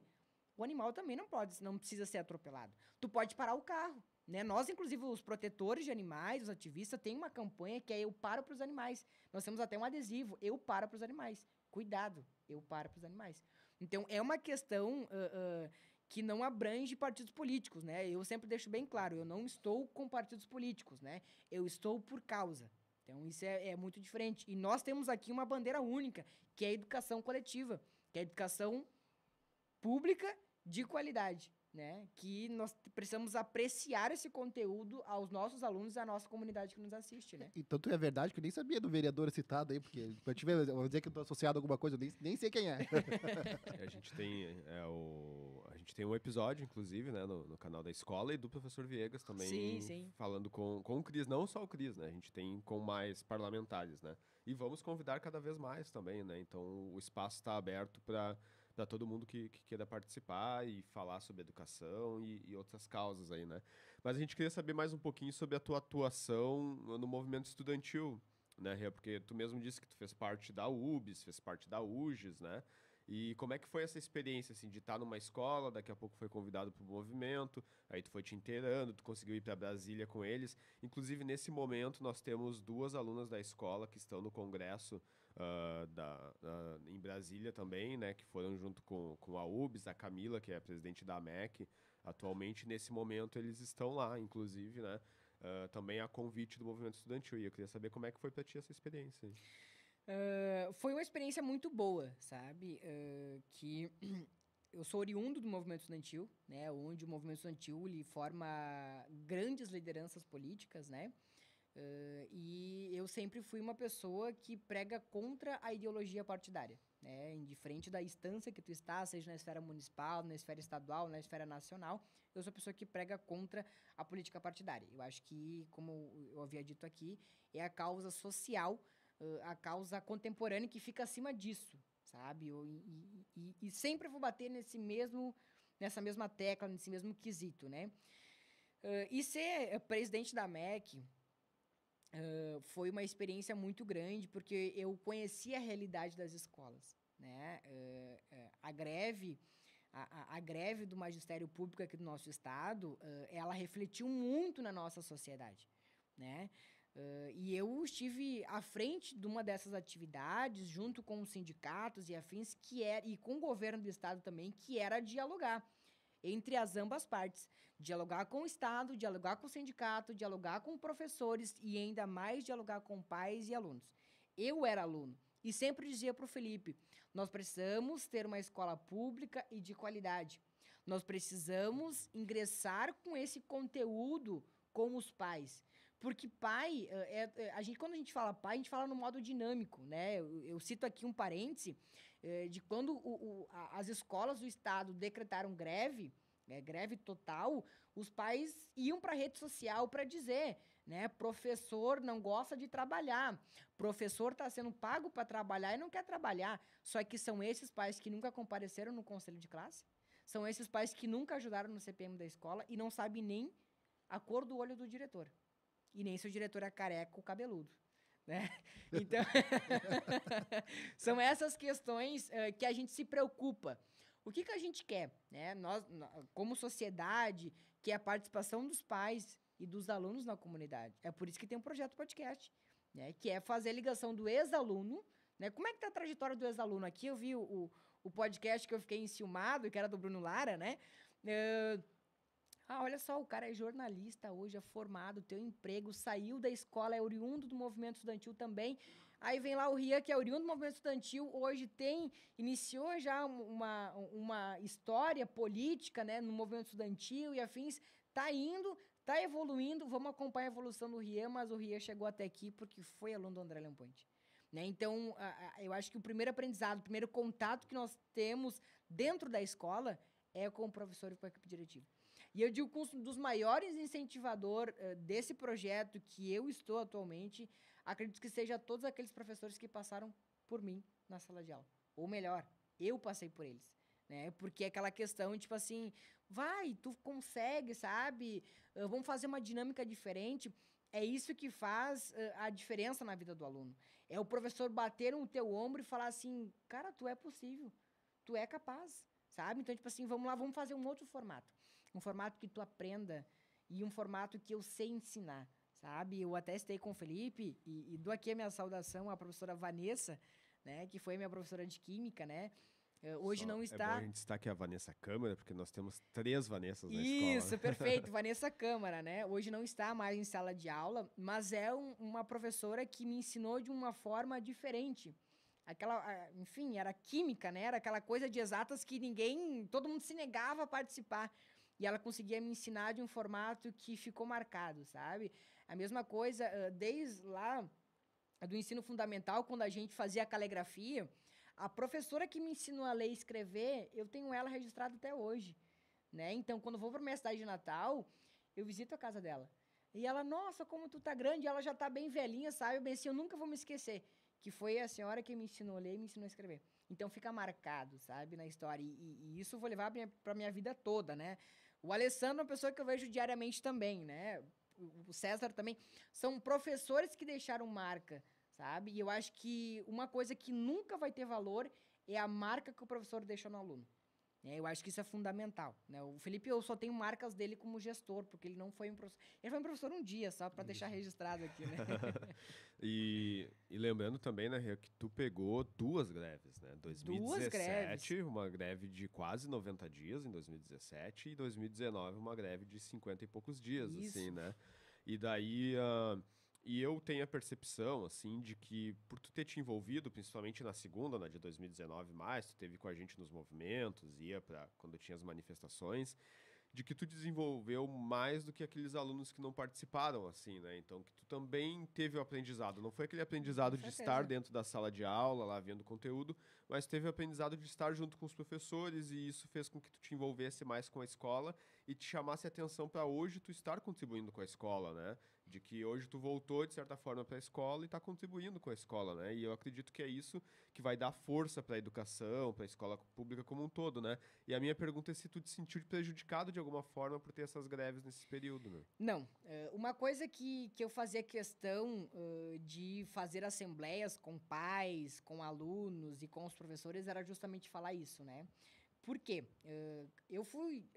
o animal também não precisa ser atropelado. Tu pode parar o carro, né? Nós, inclusive, os protetores de animais, os ativistas, tem uma campanha que é Eu Paro para os Animais. Nós temos até um adesivo, Eu Paro para os Animais. Cuidado, eu paro para os animais. Então, é uma questão que não abrange partidos políticos, né? Eu sempre deixo bem claro, eu não estou com partidos políticos, né? Eu estou por causa. Então, isso é muito diferente. E nós temos aqui uma bandeira única, que é a educação coletiva, que é a educação pública de qualidade, né? Que nós precisamos apreciar esse conteúdo aos nossos alunos e à nossa comunidade que nos assiste, né? E tanto é verdade que eu nem sabia do vereador citado aí, porque eu tive, vou dizer que eu tô associado a alguma coisa, eu nem sei quem é. A gente tem um episódio, inclusive, né, no canal da escola e do professor Viegas também, Sim. falando com o Cris, não só o Cris, né, a gente tem com mais parlamentares, né, e vamos convidar cada vez mais também, né, então o espaço está aberto para todo mundo que queira participar e falar sobre educação e outras causas aí, né. Mas a gente queria saber mais um pouquinho sobre a tua atuação no movimento estudantil, né, Rê? Porque tu mesmo disse que tu fez parte da UBS, fez parte da UGES, né? E como é que foi essa experiência, assim, de estar numa escola, daqui a pouco foi convidado para o movimento, aí tu foi te inteirando, tu conseguiu ir para Brasília com eles. Inclusive, nesse momento, nós temos 2 alunas da escola que estão no congresso em Brasília também, né, que foram junto com a UBS, a Camila, que é a presidente da AMEC. Atualmente, nesse momento, eles estão lá, inclusive, né, também a convite do movimento estudantil. E eu queria saber como é que foi para ti essa experiência. Foi uma experiência muito boa, sabe? Que eu sou oriundo do movimento estudantil, né? Onde o movimento estudantil ele forma grandes lideranças políticas, né? E eu sempre fui uma pessoa que prega contra a ideologia partidária, né? Indiferente da instância que tu está, seja na esfera municipal, na esfera estadual, na esfera nacional, eu sou a pessoa que prega contra a política partidária. Eu acho que, como eu havia dito aqui, é a causa social, a causa contemporânea que fica acima disso, sabe? E sempre vou bater nessa mesma tecla, nesse mesmo quesito, né? E ser presidente da AMEC, foi uma experiência muito grande, porque eu conheci a realidade das escolas, né? A greve, a greve do magistério público aqui do nosso estado, ela refletiu muito na nossa sociedade, né? E eu estive à frente de uma dessas atividades, junto com os sindicatos e afins, e com o governo do estado também, que era dialogar entre as ambas partes. Dialogar com o Estado, dialogar com o sindicato, dialogar com professores e ainda mais dialogar com pais e alunos. Eu era aluno e sempre dizia para o Felipe, nós precisamos ter uma escola pública e de qualidade. Nós precisamos ingressar com esse conteúdo com os pais. Porque pai, quando a gente fala pai, a gente fala no modo dinâmico, né? Eu cito aqui um parêntese de quando as escolas do estado decretaram greve, greve total, os pais iam para a rede social para dizer, né? Professor não gosta de trabalhar, professor está sendo pago para trabalhar e não quer trabalhar. Só que são esses pais que nunca compareceram no conselho de classe, são esses pais que nunca ajudaram no CPM da escola e não sabem nem a cor do olho do diretor. E nem se o diretor é careca ou cabeludo, né? Então, são essas questões que a gente se preocupa. O que a gente quer, né? Nós, como sociedade, que é a participação dos pais e dos alunos na comunidade. É por isso que tem um projeto podcast, né? Que é fazer a ligação do ex-aluno, né? Como é que tá a trajetória do ex-aluno? Aqui eu vi o podcast que eu fiquei enciumado, que era do Bruno Lara, né? Olha só, o cara é jornalista hoje, é formado, tem um emprego, saiu da escola, é oriundo do movimento estudantil também. Aí vem lá o Rian, que é oriundo do movimento estudantil, hoje iniciou já uma história política, né, no movimento estudantil e afins, tá indo, tá evoluindo, vamos acompanhar a evolução do Rian, mas o Rian chegou até aqui porque foi aluno do André Leão Ponte. Né? Então, eu acho que o primeiro aprendizado, o primeiro contato que nós temos dentro da escola é com o professor e com a equipe diretiva. E eu digo que um dos maiores incentivadores desse projeto que eu estou atualmente, acredito que seja todos aqueles professores que passaram por mim na sala de aula. Ou melhor, eu passei por eles. Né? Porque é aquela questão, tipo assim, vai, tu consegue, sabe? Vamos fazer uma dinâmica diferente. É isso que faz a diferença na vida do aluno. É o professor bater no teu ombro e falar assim, cara, tu é possível, tu é capaz, sabe? Então, tipo assim, vamos lá, vamos fazer um outro formato. Um formato que tu aprenda e um formato que eu sei ensinar, sabe? Eu até estei com o Felipe e dou aqui a minha saudação à professora Vanessa, né? Que foi minha professora de Química, né? Hoje não está... É bom a gente destacar a Vanessa Câmara, porque nós temos 3 Vanessas na escola. Isso, perfeito. Vanessa Câmara, né? Hoje não está mais em sala de aula, mas é uma professora que me ensinou de uma forma diferente. Enfim, era química, né? Era aquela coisa de exatas que todo mundo se negava a participar. E ela conseguia me ensinar de um formato que ficou marcado, sabe? A mesma coisa, desde lá do ensino fundamental, quando a gente fazia a caligrafia, a professora que me ensinou a ler e escrever, eu tenho ela registrada até hoje, né? Então, quando eu vou para minha cidade de Natal, eu visito a casa dela. E ela, nossa, como tu tá grande, ela já tá bem velhinha, sabe? Bem assim, eu nunca vou me esquecer, que foi a senhora que me ensinou a ler e me ensinou a escrever. Então, fica marcado, sabe, na história. E isso eu vou levar para minha vida toda, né? O Alessandro é uma pessoa que eu vejo diariamente também, né? O César também. São professores que deixaram marca, sabe? E eu acho que uma coisa que nunca vai ter valor é a marca que o professor deixa no aluno. Eu acho que isso é fundamental, né? O Felipe, eu só tenho marcas dele como gestor, porque ele não foi um professor. Ele foi um professor um dia, só para deixar registrado aqui, né? E lembrando também, né, que tu pegou 2 greves, né? 2017, greves. Uma greve de quase 90 dias em 2017, e 2019, uma greve de 50 e poucos dias, Isso. assim, né? E daí... E eu tenho a percepção, assim, de que por tu ter te envolvido, principalmente na segunda, na de 2019 mais, tu teve com a gente nos movimentos, ia para quando tinha as manifestações, de que tu desenvolveu mais do que aqueles alunos que não participaram, assim, né? Então, que tu também teve o aprendizado. Não foi aquele aprendizado de estar dentro da sala de aula, lá vendo conteúdo, mas teve o aprendizado de estar junto com os professores, e isso fez com que tu te envolvesse mais com a escola e te chamasse a atenção para hoje tu estar contribuindo com a escola, né? de que hoje tu voltou, de certa forma, para a escola e está contribuindo com a escola, né? E eu acredito que é isso que vai dar força para a educação, para a escola pública como um todo, né? E a minha pergunta é se tu te sentiu prejudicado de alguma forma por ter essas greves nesse período, né? Não. Uma coisa que eu fazia questão de fazer assembleias com pais, com alunos e com os professores era justamente falar isso, né? Por quê? Eu fui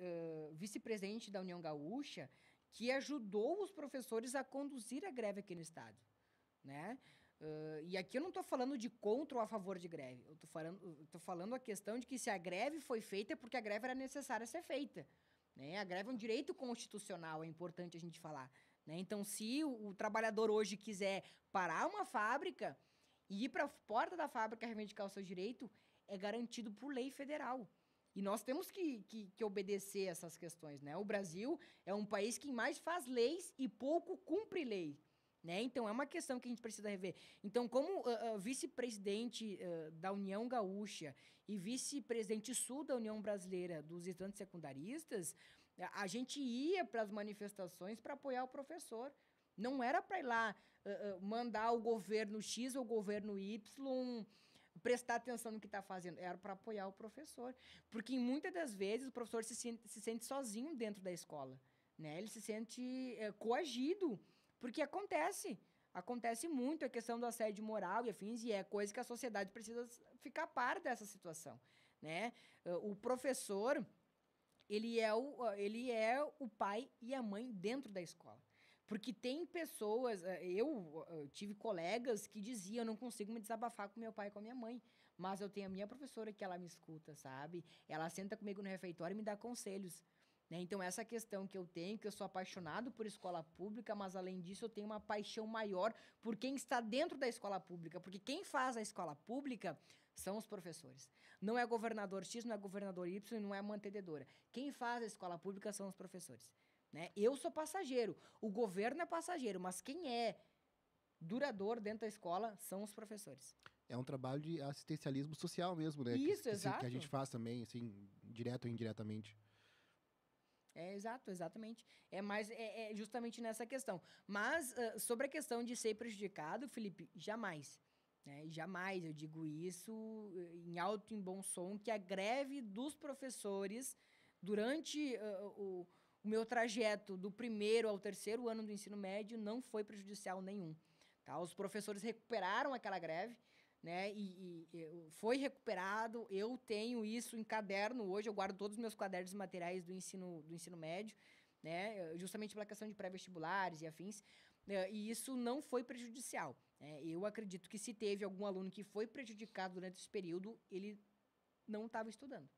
vice-presidente da União Gaúcha, que ajudou os professores a conduzir a greve aqui no estado, né? E aqui eu não estou falando de contra ou a favor de greve. Eu tô falando a questão de que se a greve foi feita é porque a greve era necessária ser feita, né? A greve é um direito constitucional, é importante a gente falar, né? Então, se o trabalhador hoje quiser parar uma fábrica e ir para a porta da fábrica reivindicar o seu direito, é garantido por lei federal. E nós temos que obedecer essas questões, né? O Brasil é um país que mais faz leis e pouco cumpre lei, né? Então, é uma questão que a gente precisa rever. Então, como vice-presidente da União Gaúcha e vice-presidente sul da União Brasileira dos Estudantes Secundaristas, a gente ia para as manifestações para apoiar o professor. Não era para ir lá mandar o governo X ou o governo Y prestar atenção no que está fazendo. Era para apoiar o professor. Porque, muitas das vezes, o professor se sente sozinho dentro da escola, né? Ele se sente coagido. Porque acontece muito a questão do assédio moral e afins, e é coisa que a sociedade precisa ficar a par dessa situação, né? O professor, ele é o pai e a mãe dentro da escola. Porque tem pessoas, eu tive colegas que diziam, eu não consigo me desabafar com meu pai e com a minha mãe, mas eu tenho a minha professora que ela me escuta, sabe? Ela senta comigo no refeitório e me dá conselhos, né? Então, essa questão que eu tenho, que eu sou apaixonado por escola pública, mas, além disso, eu tenho uma paixão maior por quem está dentro da escola pública, porque quem faz a escola pública são os professores. Não é governador X, não é governador Y, não é mantedora. Quem faz a escola pública são os professores, né? Eu sou passageiro, o governo é passageiro, mas quem é duradouro dentro da escola são os professores. É um trabalho de assistencialismo social mesmo, né? Isso, exato. Que a gente faz também, assim, direto ou indiretamente. Exatamente. É justamente nessa questão. Mas, sobre a questão de ser prejudicado, Felipe, jamais. Né? Jamais, eu digo isso em alto e em bom som, que a greve dos professores, durante o meu trajeto do primeiro ao terceiro ano do ensino médio, não foi prejudicial nenhum. Tá? Os professores recuperaram aquela greve, né? E foi recuperado. Eu tenho isso em caderno hoje, eu guardo todos os meus cadernos e materiais do ensino médio, né? Justamente pela questão de pré-vestibulares e afins, e isso não foi prejudicial, né? Eu acredito que se teve algum aluno que foi prejudicado durante esse período, ele não estava estudando,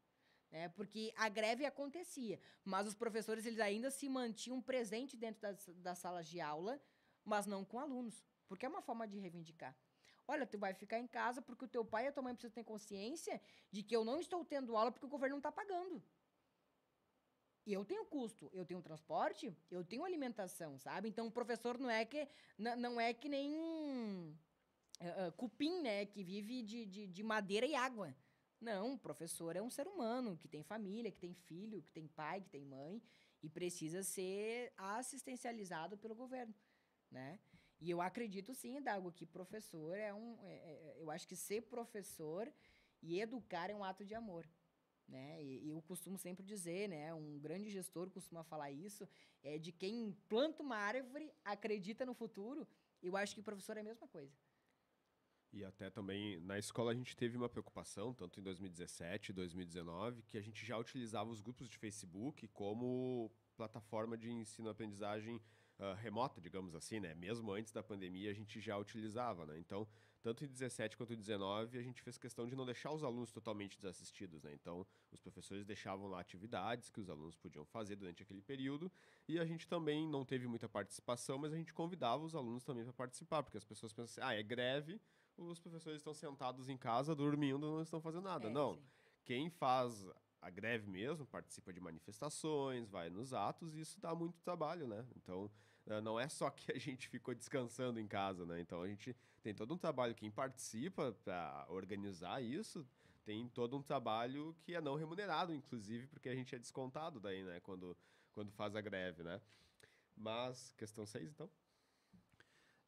né? Porque a greve acontecia, mas os professores eles ainda se mantinham presentes dentro das salas de aula, mas não com alunos, porque é uma forma de reivindicar. Olha, tu vai ficar em casa porque o teu pai e a tua mãe precisam ter consciência de que eu não estou tendo aula porque o governo não está pagando. E eu tenho custo, eu tenho transporte, eu tenho alimentação, sabe? Então, o professor não é que nem cupim, né? Que vive de madeira e água. Não, o professor é um ser humano que tem família, que tem filho, que tem pai, que tem mãe e precisa ser assistencializado pelo governo, né? E eu acredito sim, Dago, que professor eu acho que ser professor e educar é um ato de amor, né? E eu costumo sempre dizer, né? Um grande gestor costuma falar isso, de quem planta uma árvore, acredita no futuro. Eu acho que professor é a mesma coisa. E até também na escola a gente teve uma preocupação, tanto em 2017 e 2019, que a gente já utilizava os grupos de Facebook como plataforma de ensino-aprendizagem remota, digamos assim, né? Mesmo antes da pandemia a gente já utilizava, né? Então, tanto em 17 quanto em 19 a gente fez questão de não deixar os alunos totalmente desassistidos, né? Então, os professores deixavam lá atividades que os alunos podiam fazer durante aquele período e a gente também não teve muita participação, mas a gente convidava os alunos também para participar, porque as pessoas pensam assim, é greve, os professores estão sentados em casa, dormindo, não estão fazendo nada. Não, Sim. quem faz a greve mesmo participa de manifestações, vai nos atos e isso dá muito trabalho, né? Então, não é só que a gente ficou descansando em casa, né? Então, a gente tem todo um trabalho, quem participa para organizar isso, tem todo um trabalho que é não remunerado, inclusive, porque a gente é descontado daí, né? Quando faz a greve, né? Mas, questão 6, então?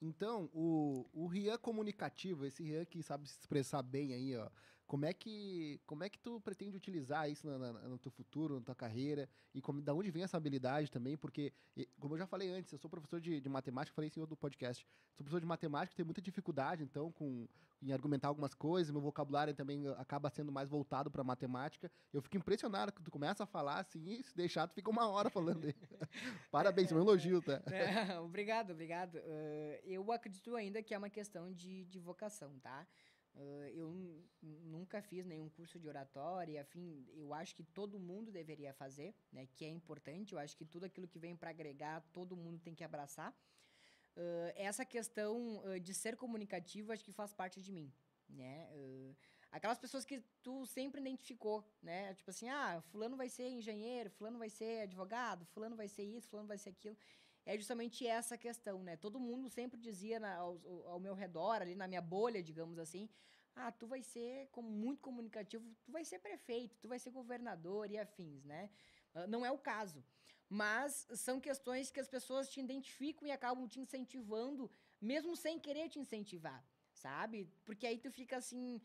Então, o Rian comunicativo, esse Rian que sabe se expressar bem aí, ó, como é que tu pretende utilizar isso no teu futuro, na tua carreira? E da onde vem essa habilidade também? Porque, como eu já falei antes, eu sou professor de matemática, falei isso em outro podcast. Sou professor de matemática, tenho muita dificuldade, então, em argumentar algumas coisas. Meu vocabulário também acaba sendo mais voltado para matemática. Eu fico impressionado que tu começa a falar assim, e se deixar, tu fica uma hora falando. Parabéns, meu elogio, tá? Obrigado. Eu acredito ainda que é uma questão de vocação, tá? Eu nunca fiz nenhum curso de oratória, afim, eu acho que todo mundo deveria fazer, né? Que é importante, eu acho que tudo aquilo que vem para agregar, todo mundo tem que abraçar. Essa questão de ser comunicativo, acho que faz parte de mim, né? Aquelas pessoas que tu sempre identificou, né? Tipo assim, fulano vai ser engenheiro, fulano vai ser advogado, fulano vai ser isso, fulano vai ser aquilo. É justamente essa questão, né? Todo mundo sempre dizia ao meu redor, ali na minha bolha, digamos assim, tu vai ser muito comunicativo, tu vai ser prefeito, tu vai ser governador e afins, né? Não é o caso. Mas são questões que as pessoas te identificam e acabam te incentivando, mesmo sem querer te incentivar, sabe? Porque aí tu fica assim,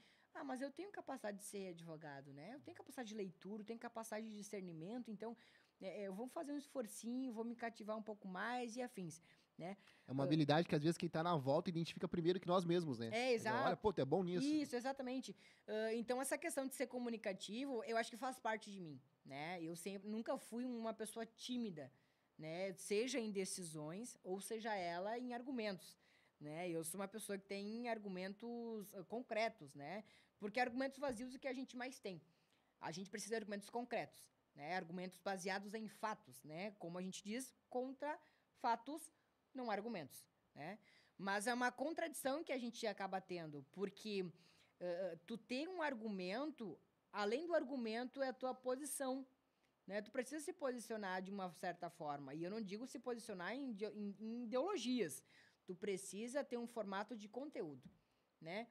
mas eu tenho capacidade de ser advogado, né? Eu tenho capacidade de leitura, eu tenho capacidade de discernimento, então eu vou fazer um esforcinho, vou me cativar um pouco mais e afins, né? É uma habilidade que às vezes quem tá na volta identifica primeiro que nós mesmos, né? Exato. Olha, pô, tu é bom nisso. Isso, exatamente. Então, essa questão de ser comunicativo, eu acho que faz parte de mim, né? Eu nunca fui uma pessoa tímida, né? Seja em decisões ou seja ela em argumentos, né? Eu sou uma pessoa que tem argumentos concretos, né? Porque argumentos vazios é o que a gente mais tem. A gente precisa de argumentos concretos, né? Argumentos baseados em fatos, né? Como a gente diz, contra fatos, não argumentos, né? Mas é uma contradição que a gente acaba tendo, porque tu tem um argumento, além do argumento é a tua posição, né? Tu precisa se posicionar de uma certa forma, e eu não digo se posicionar em ideologias, tu precisa ter um formato de conteúdo, né?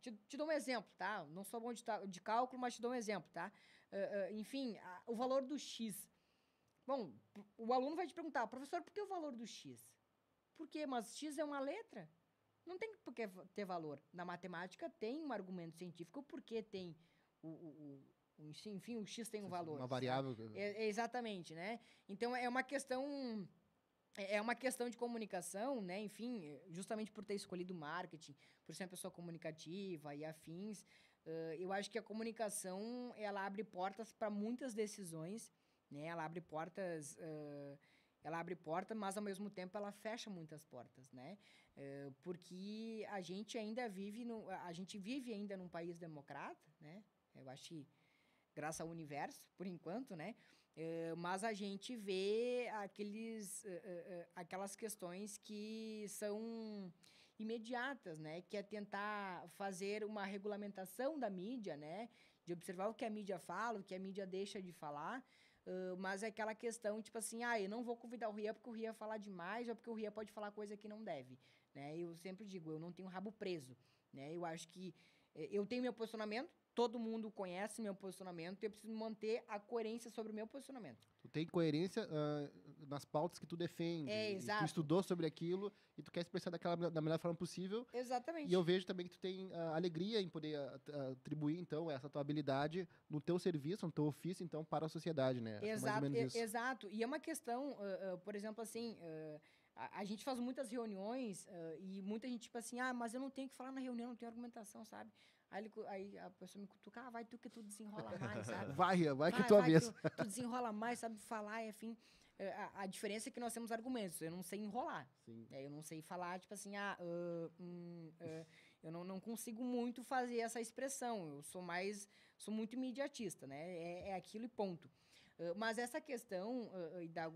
Te dou um exemplo, tá? Não sou bom de cálculo, mas te dou um exemplo, tá? Enfim, o valor do X. Bom, o aluno vai te perguntar, professor, por que o valor do X? Por quê? Mas X é uma letra? Não tem por que ter valor. Na matemática tem um argumento científico porque tem enfim, o X tem um valor. Uma variável. Exatamente, né? Então é uma questão de comunicação, né? Enfim, justamente por ter escolhido marketing, por ser uma pessoa comunicativa e afins, eu acho que a comunicação, ela abre portas para muitas decisões, né? Ela abre portas, mas ao mesmo tempo ela fecha muitas portas, né? Porque a gente vive ainda num país democrata, né? Eu acho que graças ao universo, por enquanto, né? Mas a gente vê aquelas questões que são imediatas, né? Que é tentar fazer uma regulamentação da mídia, né? De observar o que a mídia fala, o que a mídia deixa de falar, mas é aquela questão, tipo assim, eu não vou convidar o Rian porque o Rian fala demais ou porque o Rian pode falar coisa que não deve, né? Eu sempre digo, eu não tenho rabo preso, né? Eu acho que eu tenho meu posicionamento, todo mundo conhece meu posicionamento e eu preciso manter a coerência sobre o meu posicionamento. Tu tem coerência nas pautas que tu defende. Exato. Tu estudou sobre aquilo e tu quer expressar da melhor forma possível. Exatamente. E eu vejo também que tu tem alegria em poder atribuir, então, essa tua habilidade no teu serviço, no teu ofício, então, para a sociedade, né? Exato, mais ou menos isso. Exato. E é uma questão, por exemplo, assim, a gente faz muitas reuniões e muita gente, tipo assim, mas eu não tenho que falar na reunião, não tenho argumentação, sabe? Aí a pessoa me cutuca, vai tu que tu desenrola mais, sabe? Vai que é tua vez. Tu desenrola mais, sabe falar, enfim. A diferença é que nós temos argumentos, eu não sei enrolar. Sim. Eu não sei falar, tipo assim, eu não consigo muito fazer essa expressão, eu sou muito imediatista, né? É aquilo e ponto. Mas essa questão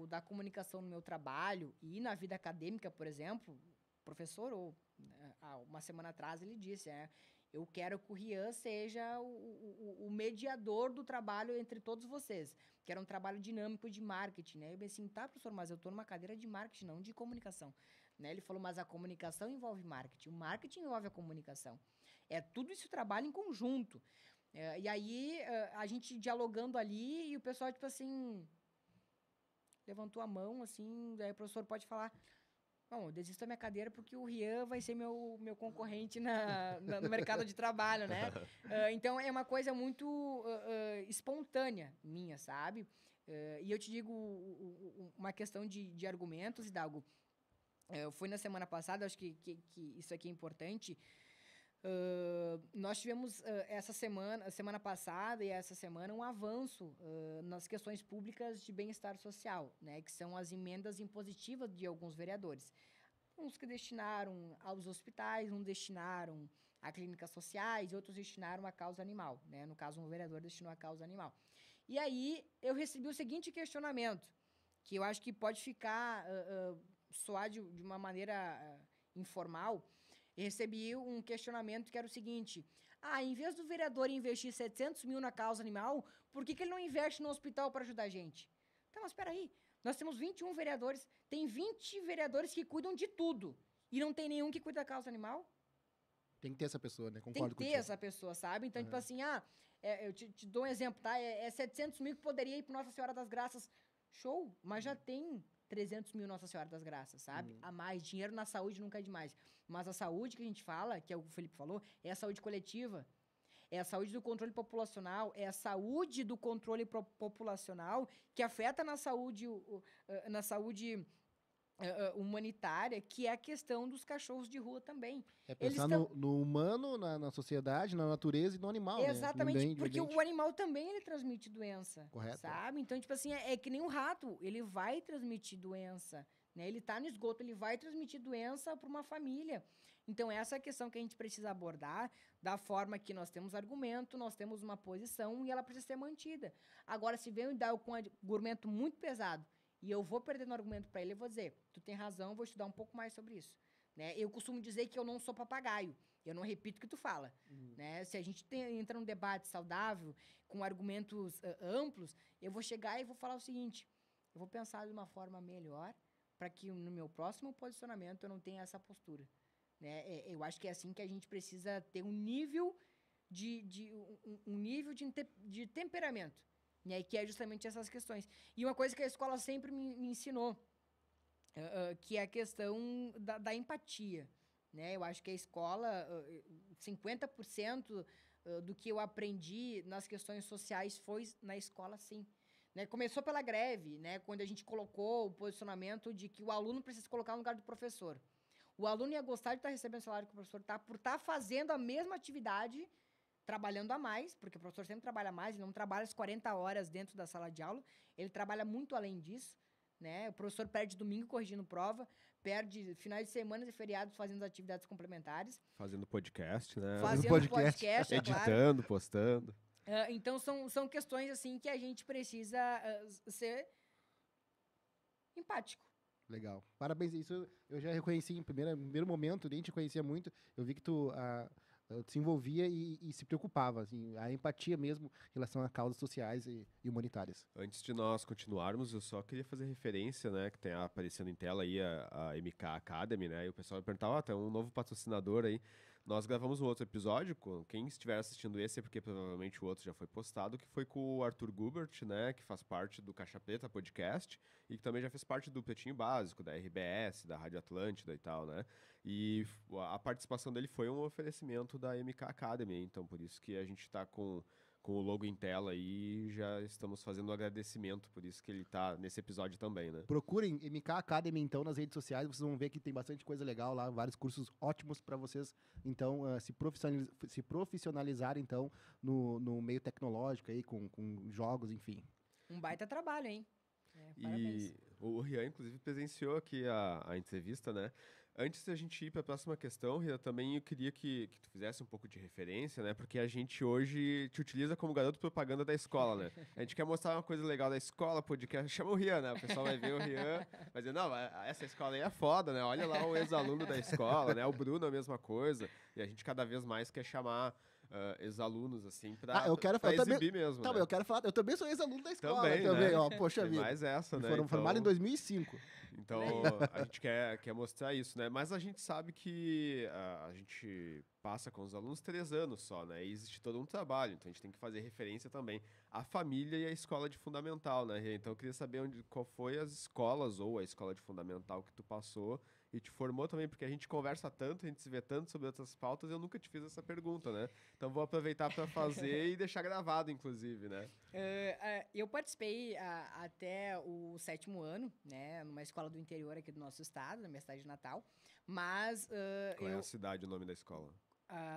da comunicação no meu trabalho e na vida acadêmica, por exemplo, o professor, uma semana atrás, ele disse, eu quero que o Rian seja o mediador do trabalho entre todos vocês, que era um trabalho dinâmico de marketing, né? Eu pensei assim, tá, professor, mas eu estou numa cadeira de marketing, não de comunicação. Né? Ele falou, mas a comunicação envolve marketing, o marketing envolve a comunicação. É tudo isso trabalho em conjunto. E aí, a gente dialogando ali e o pessoal, tipo assim, levantou a mão, assim, daí o professor pode falar, Bom, eu desisto da minha cadeira porque o Rian vai ser meu concorrente no mercado de trabalho, né? Então, é uma coisa muito espontânea minha, sabe? E eu te digo uma questão de argumentos, Hidalgo. Foi na semana passada, acho que isso aqui é importante. Nós tivemos semana passada e essa semana, um avanço nas questões públicas de bem-estar social, né, que são as emendas impositivas de alguns vereadores. Uns que destinaram aos hospitais, uns destinaram a clínicas sociais, outros destinaram à causa animal, né? No caso, um vereador destinou à causa animal. E aí, eu recebi o seguinte questionamento, que eu acho que pode ficar, soar de uma maneira informal. Eu recebi um questionamento que era o seguinte: em vez do vereador investir 700 mil na causa animal, por que ele não investe no hospital para ajudar a gente? Então, mas espera aí, nós temos 21 vereadores, tem 20 vereadores que cuidam de tudo, e não tem nenhum que cuida da causa animal? Tem que ter essa pessoa, né? Tem Concordo que ter contigo. essa pessoa, sabe? Então, tipo assim, eu te dou um exemplo, tá? 700 mil que poderia ir para Nossa Senhora das Graças. Show, mas já tem 300 mil Nossa Senhora das Graças, sabe? A mais, dinheiro na saúde nunca é demais. Mas a saúde que a gente fala, que é o que o Felipe falou, é a saúde coletiva. É a saúde do controle populacional, é a saúde do controle populacional que afeta na saúde humanitária, que é a questão dos cachorros de rua também. É pensar no humano, na sociedade, na natureza e no animal, né? Exatamente, porque o animal também ele transmite doença, Correto. sabe? Então, tipo assim, é que nem um rato, ele vai transmitir doença, né? Ele tá no esgoto, ele vai transmitir doença para uma família. Então, essa é a questão que a gente precisa abordar da forma que nós temos argumento, nós temos uma posição e ela precisa ser mantida. Agora, se vem dar com um argumento muito pesado e eu vou perdendo argumento para ele, eu vou dizer, tu tem razão, eu vou estudar um pouco mais sobre isso. Né? Eu costumo dizer que eu não sou papagaio, eu não repito o que tu fala. Né? Se a gente entra num debate saudável, com argumentos amplos, eu vou chegar e vou falar o seguinte, eu vou pensar de uma forma melhor para que no meu próximo posicionamento eu não tenha essa postura. Né? Eu acho que é assim que a gente precisa ter um nível de temperamento, né? Que é justamente essas questões. E uma coisa que a escola sempre me ensinou, que é a questão da empatia. Né? Eu acho que a escola, 50% do que eu aprendi nas questões sociais foi na escola, sim. Né? Começou pela greve, né? Quando a gente colocou o posicionamento de que o aluno precisa se colocar no lugar do professor. O aluno ia gostar de estar recebendo o salário que o professor está, por estar fazendo a mesma atividade, trabalhando a mais, porque o professor sempre trabalha mais, ele não trabalha as 40 horas dentro da sala de aula, ele trabalha muito além disso. Né? O professor perde domingo corrigindo prova, perde finais de semana e feriados fazendo as atividades complementares. Fazendo podcast, né? Fazendo podcast, é editando, claro. postando. Então, são questões assim que a gente precisa ser empático. Legal. Parabéns. Isso eu já reconheci em primeiro momento, nem te conhecia muito. Eu vi que tu se envolvia e se preocupava, assim, a empatia mesmo em relação a causas sociais e humanitárias. Antes de nós continuarmos, eu só queria fazer referência, né, que tem aparecendo em tela aí a MK Academy, né, e o pessoal vai perguntar, tem um novo patrocinador aí. Nós gravamos um outro episódio, quem estiver assistindo esse é porque provavelmente o outro já foi postado, que foi com o Arthur Gubert, né, que faz parte do Caixa Preta Podcast e que também já fez parte do Pretinho Básico, da RBS, da Rádio Atlântida e tal, né. E a participação dele foi um oferecimento da MK Academy, então por isso que a gente está com o logo em tela aí, já estamos fazendo um agradecimento, por isso que ele tá nesse episódio também, né? Procurem MK Academy, então, nas redes sociais, vocês vão ver que tem bastante coisa legal lá, vários cursos ótimos para vocês, então, se profissionalizar, então, no meio tecnológico aí, com jogos, enfim. Um baita trabalho, hein? Parabéns. E o Rian, inclusive, presenciou aqui a entrevista, né? Antes da gente ir para a próxima questão, Rian, também eu queria que tu fizesse um pouco de referência, né? Porque a gente hoje te utiliza como garoto propaganda da escola, né? A gente quer mostrar uma coisa legal da escola, podcast, chama o Rian, né? O pessoal vai ver o Rian, vai dizer, não, essa escola aí é foda, né? Olha lá o ex-aluno da escola, né? O Bruno, a mesma coisa. E a gente cada vez mais quer chamar ex-alunos, assim, pra exibir mesmo, né? Eu quero falar, eu também sou ex-aluno da escola também, né? Ó, poxa vida. Mais essa, né? Foram formados em 2005. Então, a gente quer mostrar isso, né? Mas a gente sabe que a gente passa com os alunos 3 anos só, né? E existe todo um trabalho, então a gente tem que fazer referência também à família e à escola de fundamental, né, Rê? Então eu queria saber qual foi as escolas ou a escola de fundamental que tu passou e te formou também, porque a gente conversa tanto, a gente se vê tanto sobre outras pautas, eu nunca te fiz essa pergunta, né? Então vou aproveitar para fazer e deixar gravado, inclusive, né? Eu participei até o 7º ano, né, numa escola do interior aqui do nosso estado, na minha cidade de Natal, mas Qual é a cidade, o nome da escola?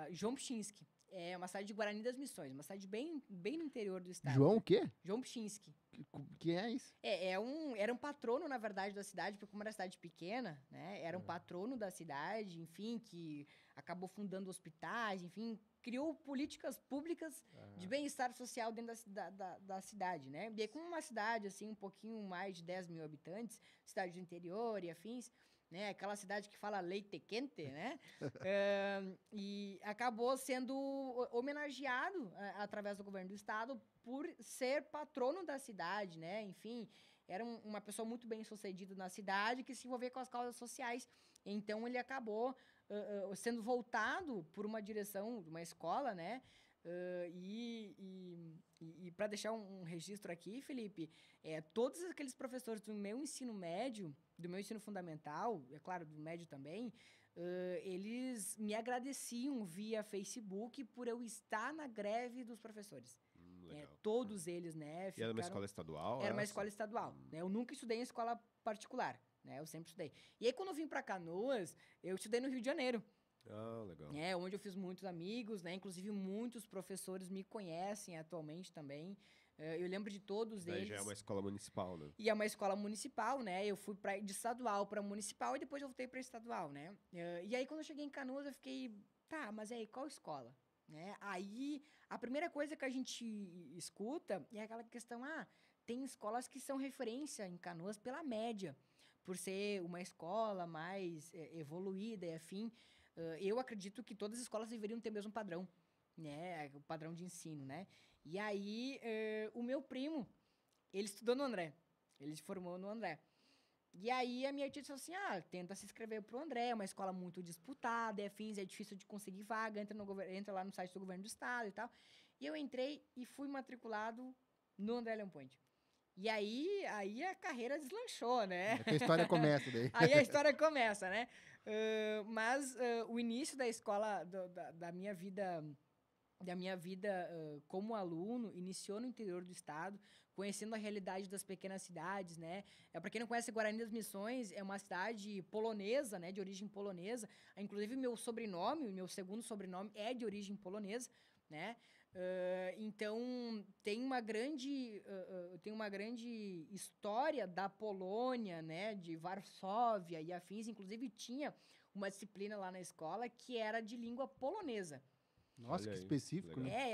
João Pchinski, é uma cidade de Guarani das Missões, uma cidade bem, bem no interior do estado. João o quê? João Pchinski. Que é isso? Era um patrono, na verdade, da cidade, porque como era cidade pequena, né, era um patrono da cidade, enfim, que acabou fundando hospitais, enfim, criou políticas públicas de bem-estar social dentro da cidade, né? E aí, como uma cidade, assim, um pouquinho mais de 10 mil habitantes, cidade do interior e afins, né? Aquela cidade que fala leite quente, né? E acabou sendo homenageado através do governo do estado por ser patrono da cidade, né? Enfim, era uma pessoa muito bem sucedida na cidade que se envolvia com as causas sociais. Então ele acabou sendo voltado por uma direção de uma escola, né? E para deixar um registro aqui, Felipe, todos aqueles professores do meu ensino médio, do meu ensino fundamental, é claro, do médio também, eles me agradeciam via Facebook por eu estar na greve dos professores. Legal. Todos eles, né? E era uma escola estadual? Era uma essa? escola estadual. Né? Eu nunca estudei em escola particular, né? Eu sempre estudei. E aí, quando eu vim para Canoas, eu estudei no Rio de Janeiro. Ah, legal. Onde eu fiz muitos amigos, né? Inclusive, muitos professores me conhecem atualmente também. Eu lembro de todos Daí eles. já é uma escola municipal, né? E é uma escola municipal, né? Eu fui de estadual para municipal e depois eu voltei para estadual, né? E aí, quando eu cheguei em Canoas, eu fiquei... Tá, mas aí, qual escola? Né? Aí, a primeira coisa que a gente escuta é aquela questão... tem escolas que são referência em Canoas pela média. Por ser uma escola mais evoluída e afim... eu acredito que todas as escolas deveriam ter o mesmo padrão, né? O padrão de ensino, né? E aí, o meu primo, ele estudou no André. Ele se formou no André. E aí, a minha tia disse assim, tenta se inscrever pro André, é uma escola muito disputada, é difícil de conseguir vaga, entra lá no site do governo do estado e tal. E eu entrei e fui matriculado no André Leão Ponte. E aí a carreira deslanchou, né? É que a história começa daí. Aí a história começa, né? Mas o início da escola, da minha vida como aluno, iniciou no interior do estado, conhecendo a realidade das pequenas cidades, né? Para quem não conhece, Guarani das Missões é uma cidade polonesa, né? De origem polonesa. Inclusive, meu segundo sobrenome é de origem polonesa, né? Então, tem uma grande história da Polônia, né? De Varsóvia e afins. Inclusive, tinha uma disciplina lá na escola que era de língua polonesa. Nossa, Olha que aí, específico, legal. né?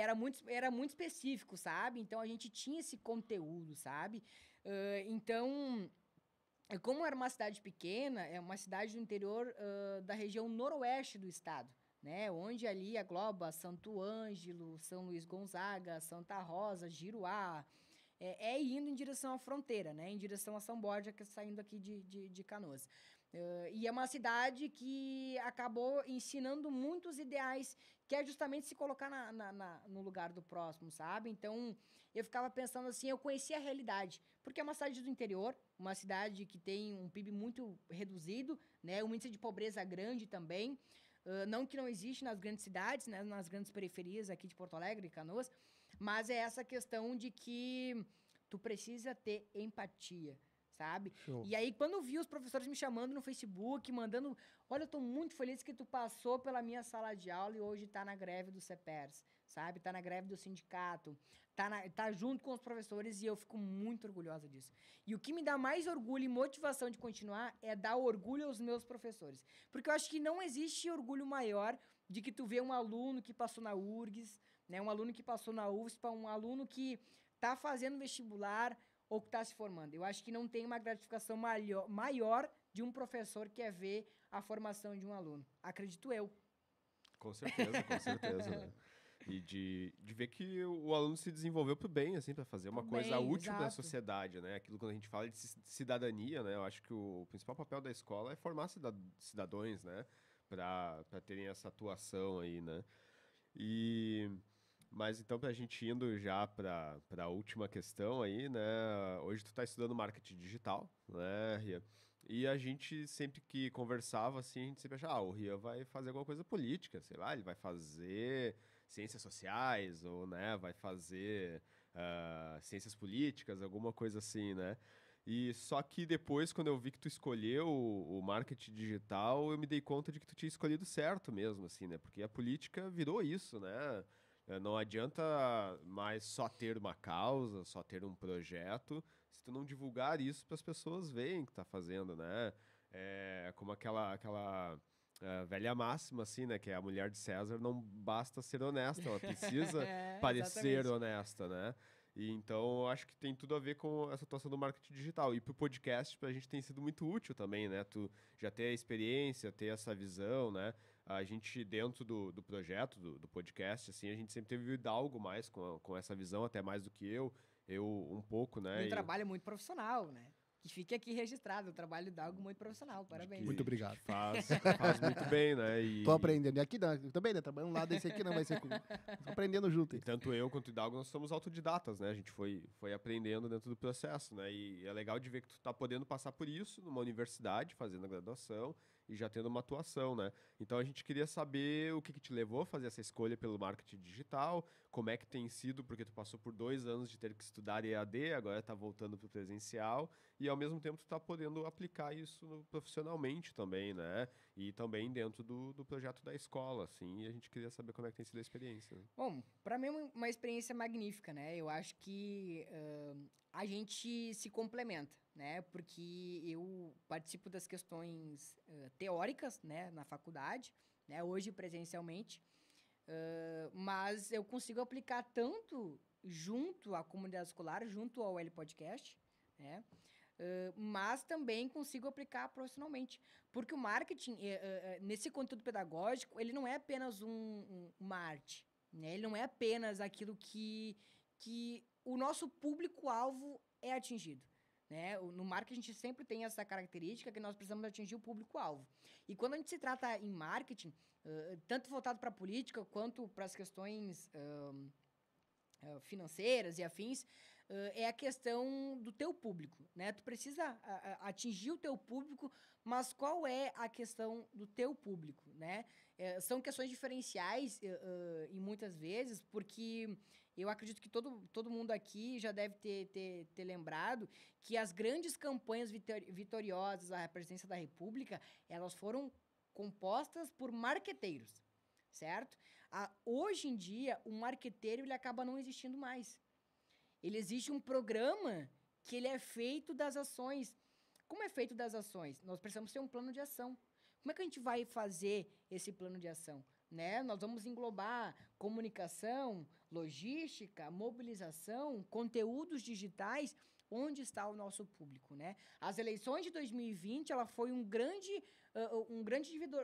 Era muito específico, sabe? Então, a gente tinha esse conteúdo, sabe? Então, como era uma cidade pequena, é uma cidade do interior da região noroeste do estado, né? Onde ali agloba Santo Ângelo, São Luís Gonzaga, Santa Rosa, Giruá, indo em direção à fronteira, né? Em direção a São Borja, que é saindo aqui de Canoas. E é uma cidade que acabou ensinando muitos ideais, que é justamente se colocar no lugar do próximo, sabe? Então, eu ficava pensando assim, eu conhecia a realidade, porque é uma cidade do interior, uma cidade que tem um PIB muito reduzido, né? Um índice de pobreza grande também, não que não existe nas grandes cidades, né? Nas grandes periferias aqui de Porto Alegre e Canoas, mas é essa questão de que tu precisa ter empatia, sabe? Show. E aí, quando eu vi os professores me chamando no Facebook, mandando... Olha, eu tô muito feliz que tu passou pela minha sala de aula e hoje tá na greve do CEPERS, sabe? Tá na greve do sindicato, tá junto com os professores e eu fico muito orgulhosa disso. E o que me dá mais orgulho e motivação de continuar é dar orgulho aos meus professores. Porque eu acho que não existe orgulho maior de que tu vê um aluno que passou na URGS, né? Um aluno que passou na UFSPA, um aluno que tá fazendo vestibular ou que está se formando. Eu acho que não tem uma gratificação maior de um professor que é ver a formação de um aluno. Acredito eu. Com certeza, né? E de ver que o aluno se desenvolveu pro bem, assim, para fazer uma Pro coisa bem, útil para a exato. sociedade, né? Aquilo quando a gente fala de cidadania, né? Eu acho que o principal papel da escola é formar cidadãos, né? para terem essa atuação aí, né? Mas então, para a gente indo já para a última questão aí, né? Hoje tu está estudando marketing digital, né, Ria? E a gente sempre que conversava, assim, a gente sempre achava, o Ria vai fazer alguma coisa política, sei lá, ele vai fazer ciências sociais, ou, né, vai fazer ciências políticas, alguma coisa assim, né? E só que depois, quando eu vi que tu escolheu o marketing digital, eu me dei conta de que tu tinha escolhido certo mesmo, assim, né? Porque a política virou isso, né? Não adianta mais só ter uma causa, só ter um projeto, se tu não divulgar isso para as pessoas verem que tá fazendo, né? É como aquela velha máxima, assim, né? Que é a mulher de César não basta ser honesta, ela precisa parecer Exatamente. honesta, né? E então, eu acho que tem tudo a ver com essa atuação do marketing digital. E pro podcast, pra gente tem sido muito útil também, né? Tu já ter a experiência, ter essa visão, né? A gente, dentro do projeto, do podcast, assim, a gente sempre teve algo mais com essa visão, até mais do que eu um pouco, E né? um trabalho muito profissional, né? Que fique aqui registrado, o trabalho de algo muito profissional, De parabéns. Muito obrigado. que faz muito bem, né? Tô aprendendo. E aqui não, também, né? Trabalhando um lado desse aqui não vai ser comigo. Tô aprendendo junto. E tanto eu quanto o Hidalgo, nós somos autodidatas, né? A gente foi aprendendo dentro do processo, né? E é legal de ver que tu tá podendo passar por isso numa universidade, fazendo a graduação e já tendo uma atuação, né? Então a gente queria saber o que te levou a fazer essa escolha pelo marketing digital, como é que tem sido, porque tu passou por 2 anos de ter que estudar EAD, agora tá voltando pro presencial, e ao mesmo tempo tu tá podendo aplicar isso profissionalmente também, né? E também dentro do projeto da escola, assim, e a gente queria saber como é que tem sido a experiência, né? Bom, para mim é uma experiência magnífica, né? Eu acho que a gente se complementa, né? Porque eu participo das questões teóricas, né, na faculdade, né? Hoje presencialmente, mas eu consigo aplicar tanto junto à comunidade escolar, junto ao L Podcast, né? Mas também consigo aplicar profissionalmente. Porque o marketing, nesse conteúdo pedagógico, ele não é apenas uma arte, né? Ele não é apenas aquilo que o nosso público-alvo é atingido. Né? No marketing, a gente sempre tem essa característica que nós precisamos atingir o público-alvo. E quando a gente se trata em marketing, tanto voltado para a política quanto para as questões financeiras e afins, é a questão do teu público, né? Tu precisa atingir o teu público, mas qual é a questão do teu público, né? São questões diferenciais e muitas vezes, porque eu acredito que todo mundo aqui já deve ter lembrado que as grandes campanhas vitoriosas à presidência da República, elas foram compostas por marqueteiros, certo? Hoje em dia, o marqueteiro ele acaba não existindo mais. Ele existe um programa que ele é feito das ações. Como é feito das ações? Nós precisamos ter um plano de ação. Como é que a gente vai fazer esse plano de ação? Né? Nós vamos englobar comunicação, logística, mobilização, conteúdos digitais. Onde está o nosso público, né? As eleições de 2020, ela foi um grande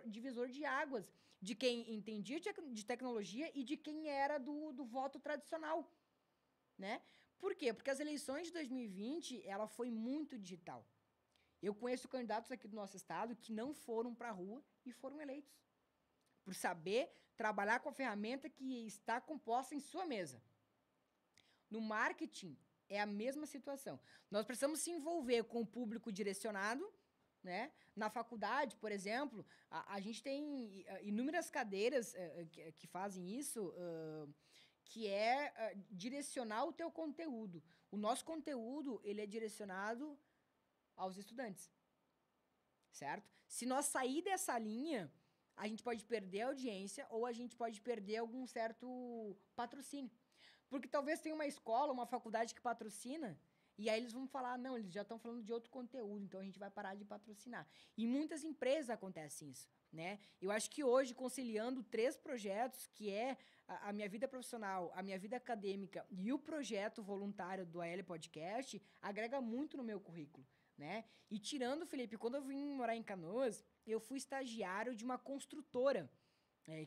divisor de águas de quem entendia de tecnologia e de quem era do voto tradicional, né? Por quê? Porque as eleições de 2020, ela foi muito digital. Eu conheço candidatos aqui do nosso estado que não foram para a rua e foram eleitos. Por saber trabalhar com a ferramenta que está composta em sua mesa. No marketing, é a mesma situação. Nós precisamos se envolver com o público direcionado, né? Na faculdade, por exemplo, a gente tem inúmeras cadeiras que fazem isso, que é direcionar o teu conteúdo. O nosso conteúdo, ele é direcionado aos estudantes, certo? Se nós sair dessa linha, a gente pode perder a audiência ou a gente pode perder algum certo patrocínio. Porque talvez tenha uma escola, uma faculdade que patrocina, e aí eles vão falar, não, eles já estão falando de outro conteúdo, então a gente vai parar de patrocinar. E muitas empresas acontece isso, né? Eu acho que hoje, conciliando 3 projetos, que é a minha vida profissional, a minha vida acadêmica e o projeto voluntário do AL Podcast, agrega muito no meu currículo, né? E tirando, Felipe, quando eu vim morar em Canoas, eu fui estagiário de uma construtora,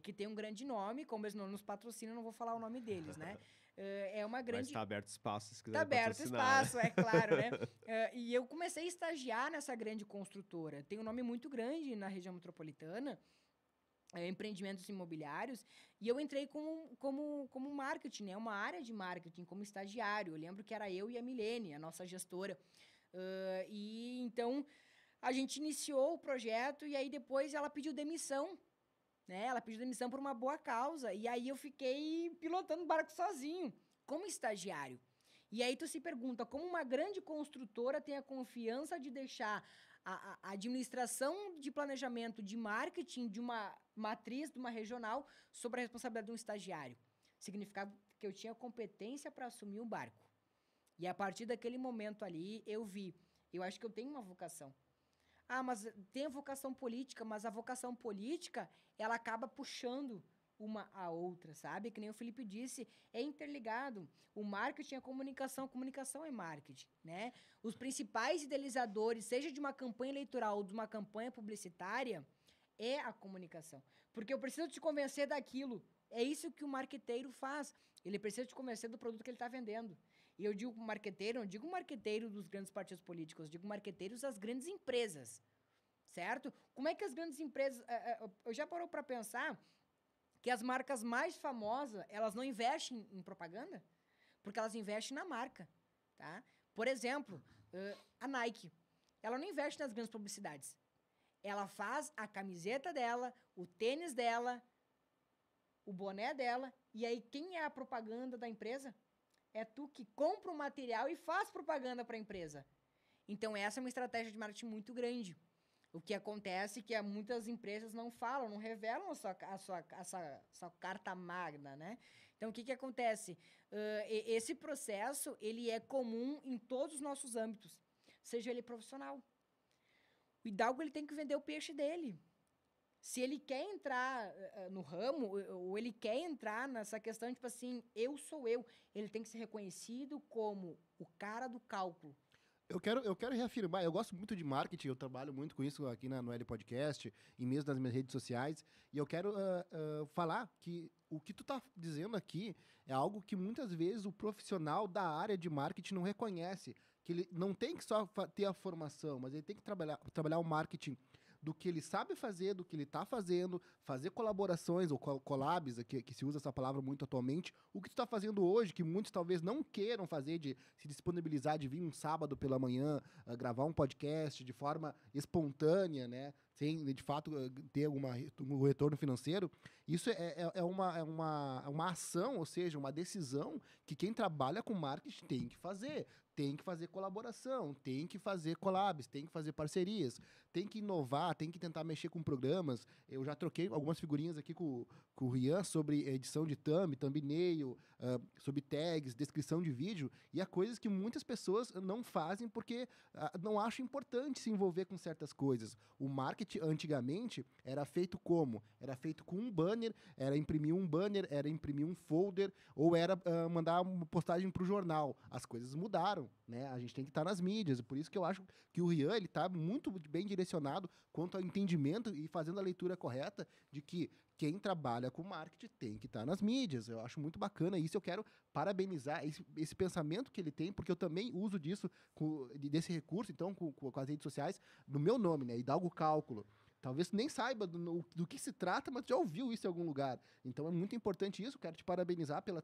que tem um grande nome, como eles não nos patrocinam, não vou falar o nome deles, né? É uma grande... Mas está aberto espaço se quiser Tá aberto patrocinar, espaço, é claro, né? E eu comecei a estagiar nessa grande construtora. Tem um nome muito grande na região metropolitana empreendimentos imobiliários, e eu entrei como marketing, né? Uma área de marketing, como estagiário. Eu lembro que era eu e a Milene, a nossa gestora. E então a gente iniciou o projeto e aí depois ela pediu demissão, né? Ela pediu demissão por uma boa causa. E aí eu fiquei pilotando o barco sozinho, como estagiário. E aí tu se pergunta, como uma grande construtora tem a confiança de deixar a administração de planejamento de marketing de uma matriz, de uma regional, sobre a responsabilidade de um estagiário? Significava que eu tinha competência para assumir o barco. E a partir daquele momento ali, eu acho que eu tenho uma vocação. Ah, mas tem a vocação política, mas a vocação política, ela acaba puxando uma a outra, sabe? Que nem o Felipe disse, é interligado. O marketing é comunicação é marketing, né? Os principais idealizadores, seja de uma campanha eleitoral ou de uma campanha publicitária, é a comunicação. Porque eu preciso te convencer daquilo. É isso que o marqueteiro faz. Ele precisa te convencer do produto que ele está vendendo. E eu digo marqueteiro, não digo marqueteiro dos grandes partidos políticos, eu digo marqueteiros das grandes empresas, certo? Como é que as grandes empresas... Eu já parou para pensar que as marcas mais famosas, elas não investem em propaganda, porque elas investem na marca, tá? Por exemplo, a Nike, ela não investe nas grandes publicidades. Ela faz a camiseta dela, o tênis dela, o boné dela, e aí quem é a propaganda da empresa? É tu que compra o material e faz propaganda para a empresa. Então, essa é uma estratégia de marketing muito grande. O que acontece é que muitas empresas não falam, não revelam a sua carta magna, né? Então, o que acontece? Esse processo, ele é comum em todos os nossos âmbitos, seja ele profissional. O Hidalgo, ele tem que vender o peixe dele. Se ele quer entrar no ramo, ou ele quer entrar nessa questão, tipo assim, eu sou eu, ele tem que ser reconhecido como o cara do cálculo. Eu quero reafirmar, eu gosto muito de marketing, eu trabalho muito com isso aqui no L Podcast e mesmo nas minhas redes sociais, e eu quero falar que o que tu tá dizendo aqui é algo que muitas vezes o profissional da área de marketing não reconhece, que ele não tem que só ter a formação, mas ele tem que trabalhar o marketing do que ele sabe fazer, do que ele está fazendo, fazer colaborações ou collabs, que se usa essa palavra muito atualmente, o que tu está fazendo hoje, que muitos talvez não queiram fazer, de se disponibilizar, de vir um sábado pela manhã, gravar um podcast de forma espontânea, né, sem, de fato, ter um retorno financeiro, isso é uma ação, ou seja, uma decisão que quem trabalha com marketing tem que fazer. Tem que fazer colaboração, tem que fazer collabs, tem que fazer parcerias, tem que inovar, tem que tentar mexer com programas. Eu já troquei algumas figurinhas aqui com o Rian sobre edição de thumbnail, sobre tags, descrição de vídeo, e há coisas que muitas pessoas não fazem porque não acham importante se envolver com certas coisas. O marketing, antigamente, era feito como? Era feito com um banner, era imprimir um banner, era imprimir um folder, ou era mandar uma postagem para o jornal. As coisas mudaram, né? A gente tem que estar nas mídias, por isso que eu acho que o Rian está muito bem direcionado quanto ao entendimento e fazendo a leitura correta de que quem trabalha com marketing tem que estar nas mídias. Eu acho muito bacana isso, eu quero parabenizar esse pensamento que ele tem, porque eu também uso desse recurso, então, com as redes sociais, no meu nome, né? Hidalgo Cálculo. Talvez tu nem saiba do que se trata, mas tu já ouviu isso em algum lugar. Então é muito importante isso. Quero te parabenizar pelo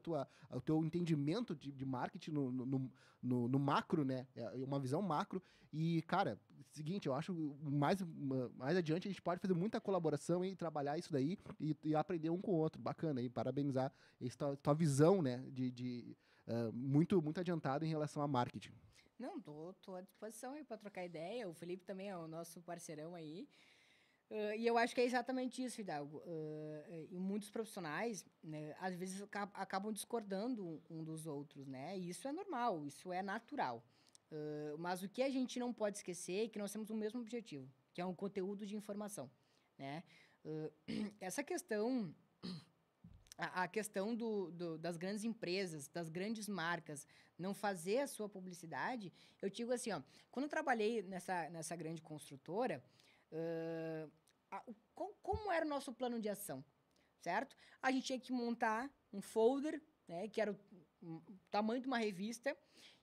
teu entendimento de marketing no macro, né? É uma visão macro. E, cara, seguinte, eu acho mais adiante a gente pode fazer muita colaboração e trabalhar isso daí e aprender um com o outro. Bacana. E parabenizar essa tua visão, né? Muito, muito adiantada em relação a marketing. Não, tô à disposição aí para trocar ideia. O Felipe também é o nosso parceirão aí. E eu acho que é exatamente isso, Hidalgo. E muitos profissionais, né, às vezes, acabam discordando um dos outros, né? E isso é normal, isso é natural. Mas o que a gente não pode esquecer é que nós temos o mesmo objetivo, que é um conteúdo de informação, né? Essa questão... A questão das grandes empresas, das grandes marcas, não fazer a sua publicidade, eu digo assim, ó, quando eu trabalhei nessa grande construtora... como era o nosso plano de ação, certo? A gente tinha que montar um folder, né, que era o tamanho de uma revista,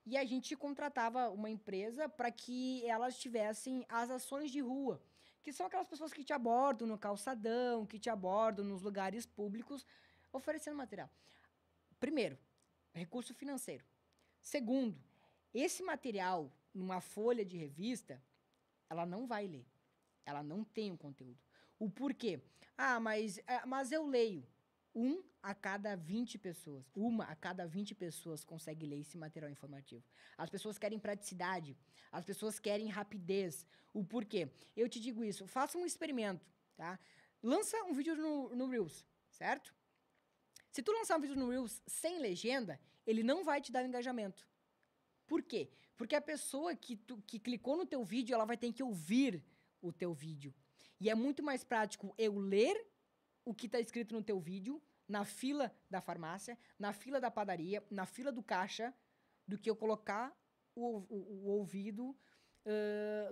e a gente contratava uma empresa para que elas tivessem as ações de rua, que são aquelas pessoas que te abordam no calçadão, que te abordam nos lugares públicos, oferecendo material. Primeiro, recurso financeiro. Segundo, esse material, numa folha de revista, ela não vai ler. Ela não tem o conteúdo. O porquê? Mas eu leio. Uma a cada 20 pessoas consegue ler esse material informativo. As pessoas querem praticidade. As pessoas querem rapidez. O porquê? Eu te digo isso. Faça um experimento, tá? Lança um vídeo no Reels, certo? Se tu lançar um vídeo no Reels sem legenda, ele não vai te dar o engajamento. Por quê? Porque a pessoa que clicou no teu vídeo, ela vai ter que ouvir o teu vídeo. E é muito mais prático eu ler o que está escrito no teu vídeo, na fila da farmácia, na fila da padaria, na fila do caixa, do que eu colocar o ouvido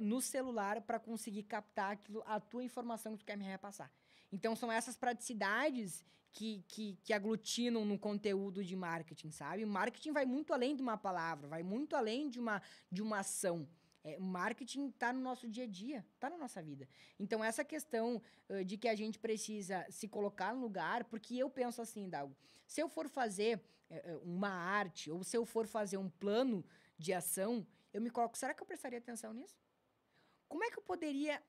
no celular para conseguir captar a tua informação que tu quer me repassar. Então, são essas praticidades que aglutinam no conteúdo de marketing, sabe? O marketing vai muito além de uma palavra, vai muito além de uma ação. O marketing está no nosso dia a dia, está na nossa vida. Então, essa questão de que a gente precisa se colocar no lugar, porque eu penso assim, Dalgo, se eu for fazer uma arte, ou se eu for fazer um plano de ação, eu me coloco, será que eu prestaria atenção nisso? Como é que eu poderia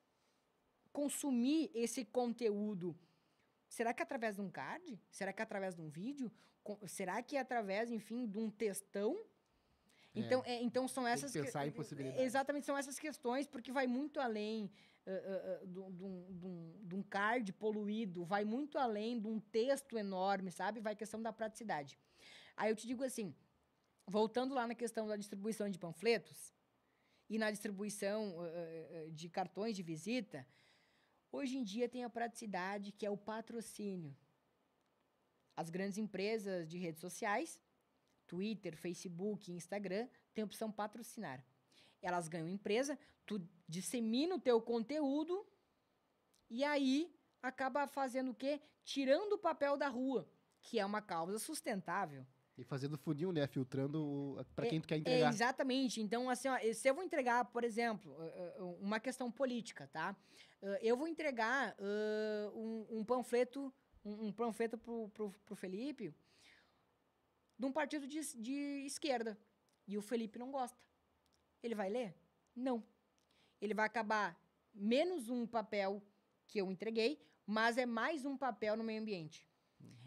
consumir esse conteúdo? Será que é através de um card? Será que é através de um vídeo? Será que é através, enfim, de um textão? Então são essas... Tem que pensar em possibilidades. Exatamente, são essas questões, porque vai muito além de um card poluído, vai muito além de um texto enorme, sabe? Vai questão da praticidade. Aí eu te digo assim, voltando lá na questão da distribuição de panfletos e na distribuição de cartões de visita, hoje em dia tem a praticidade que é o patrocínio. As grandes empresas de redes sociais, Twitter, Facebook, Instagram, tem a opção patrocinar. Elas ganham empresa, tu dissemina o teu conteúdo e aí acaba fazendo o quê? Tirando o papel da rua, que é uma causa sustentável. E fazendo funil, né? Filtrando para quem tu quer entregar. Exatamente. Então, assim, ó, se eu vou entregar, por exemplo, uma questão política, tá? Eu vou entregar um panfleto pro Felipe de um partido de esquerda. E o Felipe não gosta. Ele vai ler? Não. Ele vai acabar menos um papel que eu entreguei, mas é mais um papel no meio ambiente.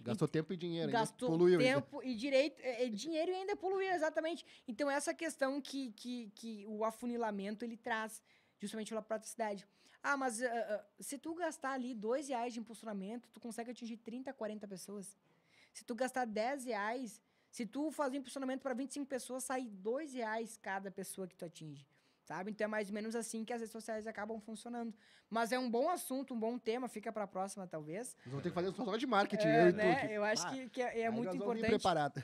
Gastou tempo e dinheiro. Gastou poluiu tempo e dinheiro e ainda poluiu, exatamente. Então, essa questão que o afunilamento ele traz, justamente pela praticidade. Mas se tu gastar ali R$2 de impulsionamento, tu consegue atingir 30, 40 pessoas. Se tu gastar R$10, se tu fazer impulsionamento para 25 pessoas, sai R$2 cada pessoa que tu atinge. Sabe? Então, é mais ou menos assim que as redes sociais acabam funcionando. Mas é um bom assunto, um bom tema, fica para a próxima, talvez. Nós vamos ter que fazer só de marketing, eu e tu aqui. Eu acho que é muito importante. Preparado.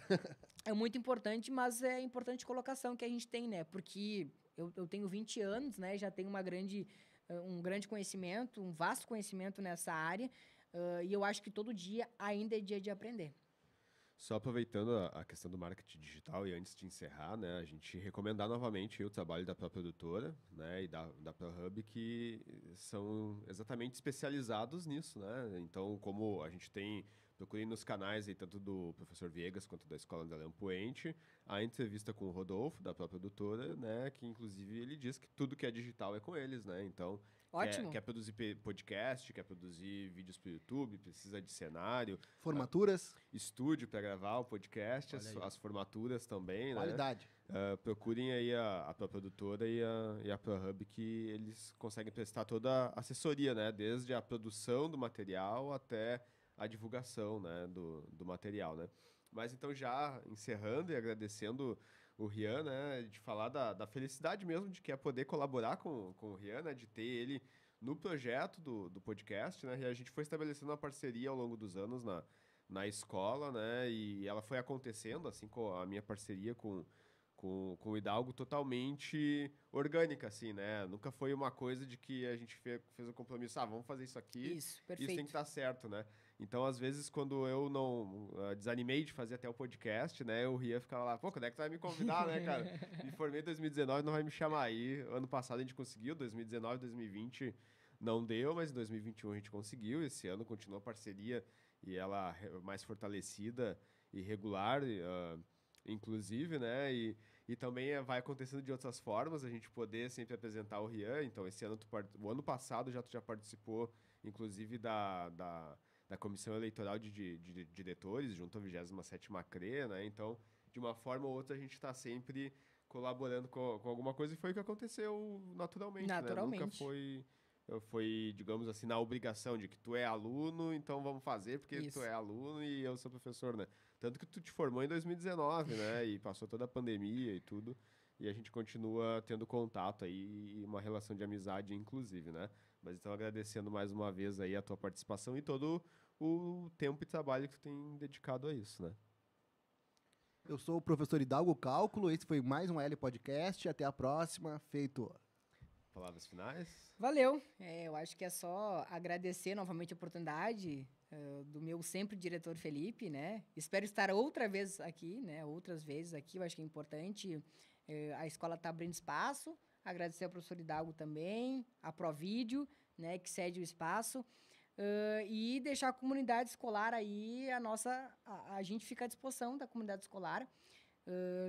É muito importante, mas é importante colocação que a gente tem, né? Porque eu tenho 20 anos, né? Já tenho um grande conhecimento, um vasto conhecimento nessa área. E eu acho que todo dia ainda é dia de aprender. Só aproveitando a questão do marketing digital e antes de encerrar, né, a gente recomendar novamente o trabalho da própria produtora, né, e da ProHub, que são exatamente especializados nisso, né? Então, como a gente tem, procurei nos canais aí, tanto do professor Viegas quanto da Escola André Puente, a entrevista com o Rodolfo, da própria produtora, né, que inclusive ele diz que tudo que é digital é com eles, né? Então, ótimo. Quer produzir podcast, quer produzir vídeos para o YouTube, precisa de cenário. Formaturas. Estúdio para gravar o podcast, as formaturas também, qualidade. Né? Procurem aí a própria produtora e a ProHub, que eles conseguem prestar toda a assessoria, né? Desde a produção do material até a divulgação, né? do material, né? Mas então, já encerrando e agradecendo o Rian, né, de falar da felicidade mesmo de que é poder colaborar com o Rian, né, de ter ele no projeto do podcast, né, e a gente foi estabelecendo uma parceria ao longo dos anos na escola, né, e ela foi acontecendo, assim, com a minha parceria com o Hidalgo, totalmente orgânica, assim, né, nunca foi uma coisa de que a gente fez um compromisso, vamos fazer isso aqui, isso, perfeito. Isso tem que estar certo, né. Então, às vezes, quando eu não desanimei de fazer até o podcast, né, o Rian ficava lá, quando é que tu vai me convidar, né, cara? Me formei em 2019, não vai me chamar aí. Ano passado a gente conseguiu, 2019, 2020, não deu, mas em 2021 a gente conseguiu. Esse ano continua a parceria e ela mais fortalecida e regular, inclusive, né? E também vai acontecendo de outras formas, a gente poder sempre apresentar o Rian. Então, esse ano, o ano passado tu já participou, inclusive, da Comissão Eleitoral de Diretores, junto à 27ª CRE, né? Então, de uma forma ou outra, a gente está sempre colaborando com alguma coisa, e foi o que aconteceu naturalmente, né? Nunca foi, digamos assim, na obrigação de que tu é aluno, então vamos fazer porque Isso. tu é aluno e eu sou professor, né? Tanto que tu te formou em 2019, né? E passou toda a pandemia e tudo, e a gente continua tendo contato aí e uma relação de amizade, inclusive, né? Mas então agradecendo mais uma vez aí a tua participação e todo o tempo e trabalho que tu tem dedicado a isso, né? Eu sou o professor Hidalgo Cálculo, esse foi mais um L Podcast, até a próxima, feito. Palavras finais? Valeu. Eu acho que é só agradecer novamente a oportunidade do meu sempre diretor Felipe, né? Espero estar outra vez aqui, né? Outras vezes aqui, eu acho que é importante. A escola está abrindo espaço. Agradecer ao professor Hidalgo também, a Provídeo, né? Que cede o espaço. E deixar a comunidade escolar aí, a gente fica à disposição da comunidade escolar.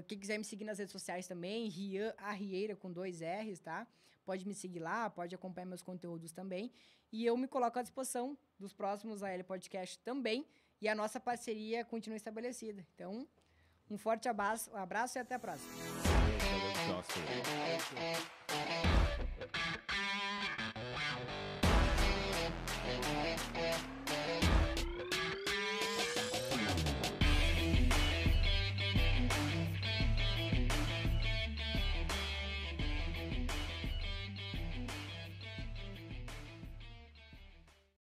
Quem quiser me seguir nas redes sociais também, Rian Arrieira com 2 R's, tá? Pode me seguir lá, pode acompanhar meus conteúdos também. E eu me coloco à disposição dos próximos AL Podcast também. E a nossa parceria continua estabelecida. Então, um forte abraço e até a próxima. Até a próxima.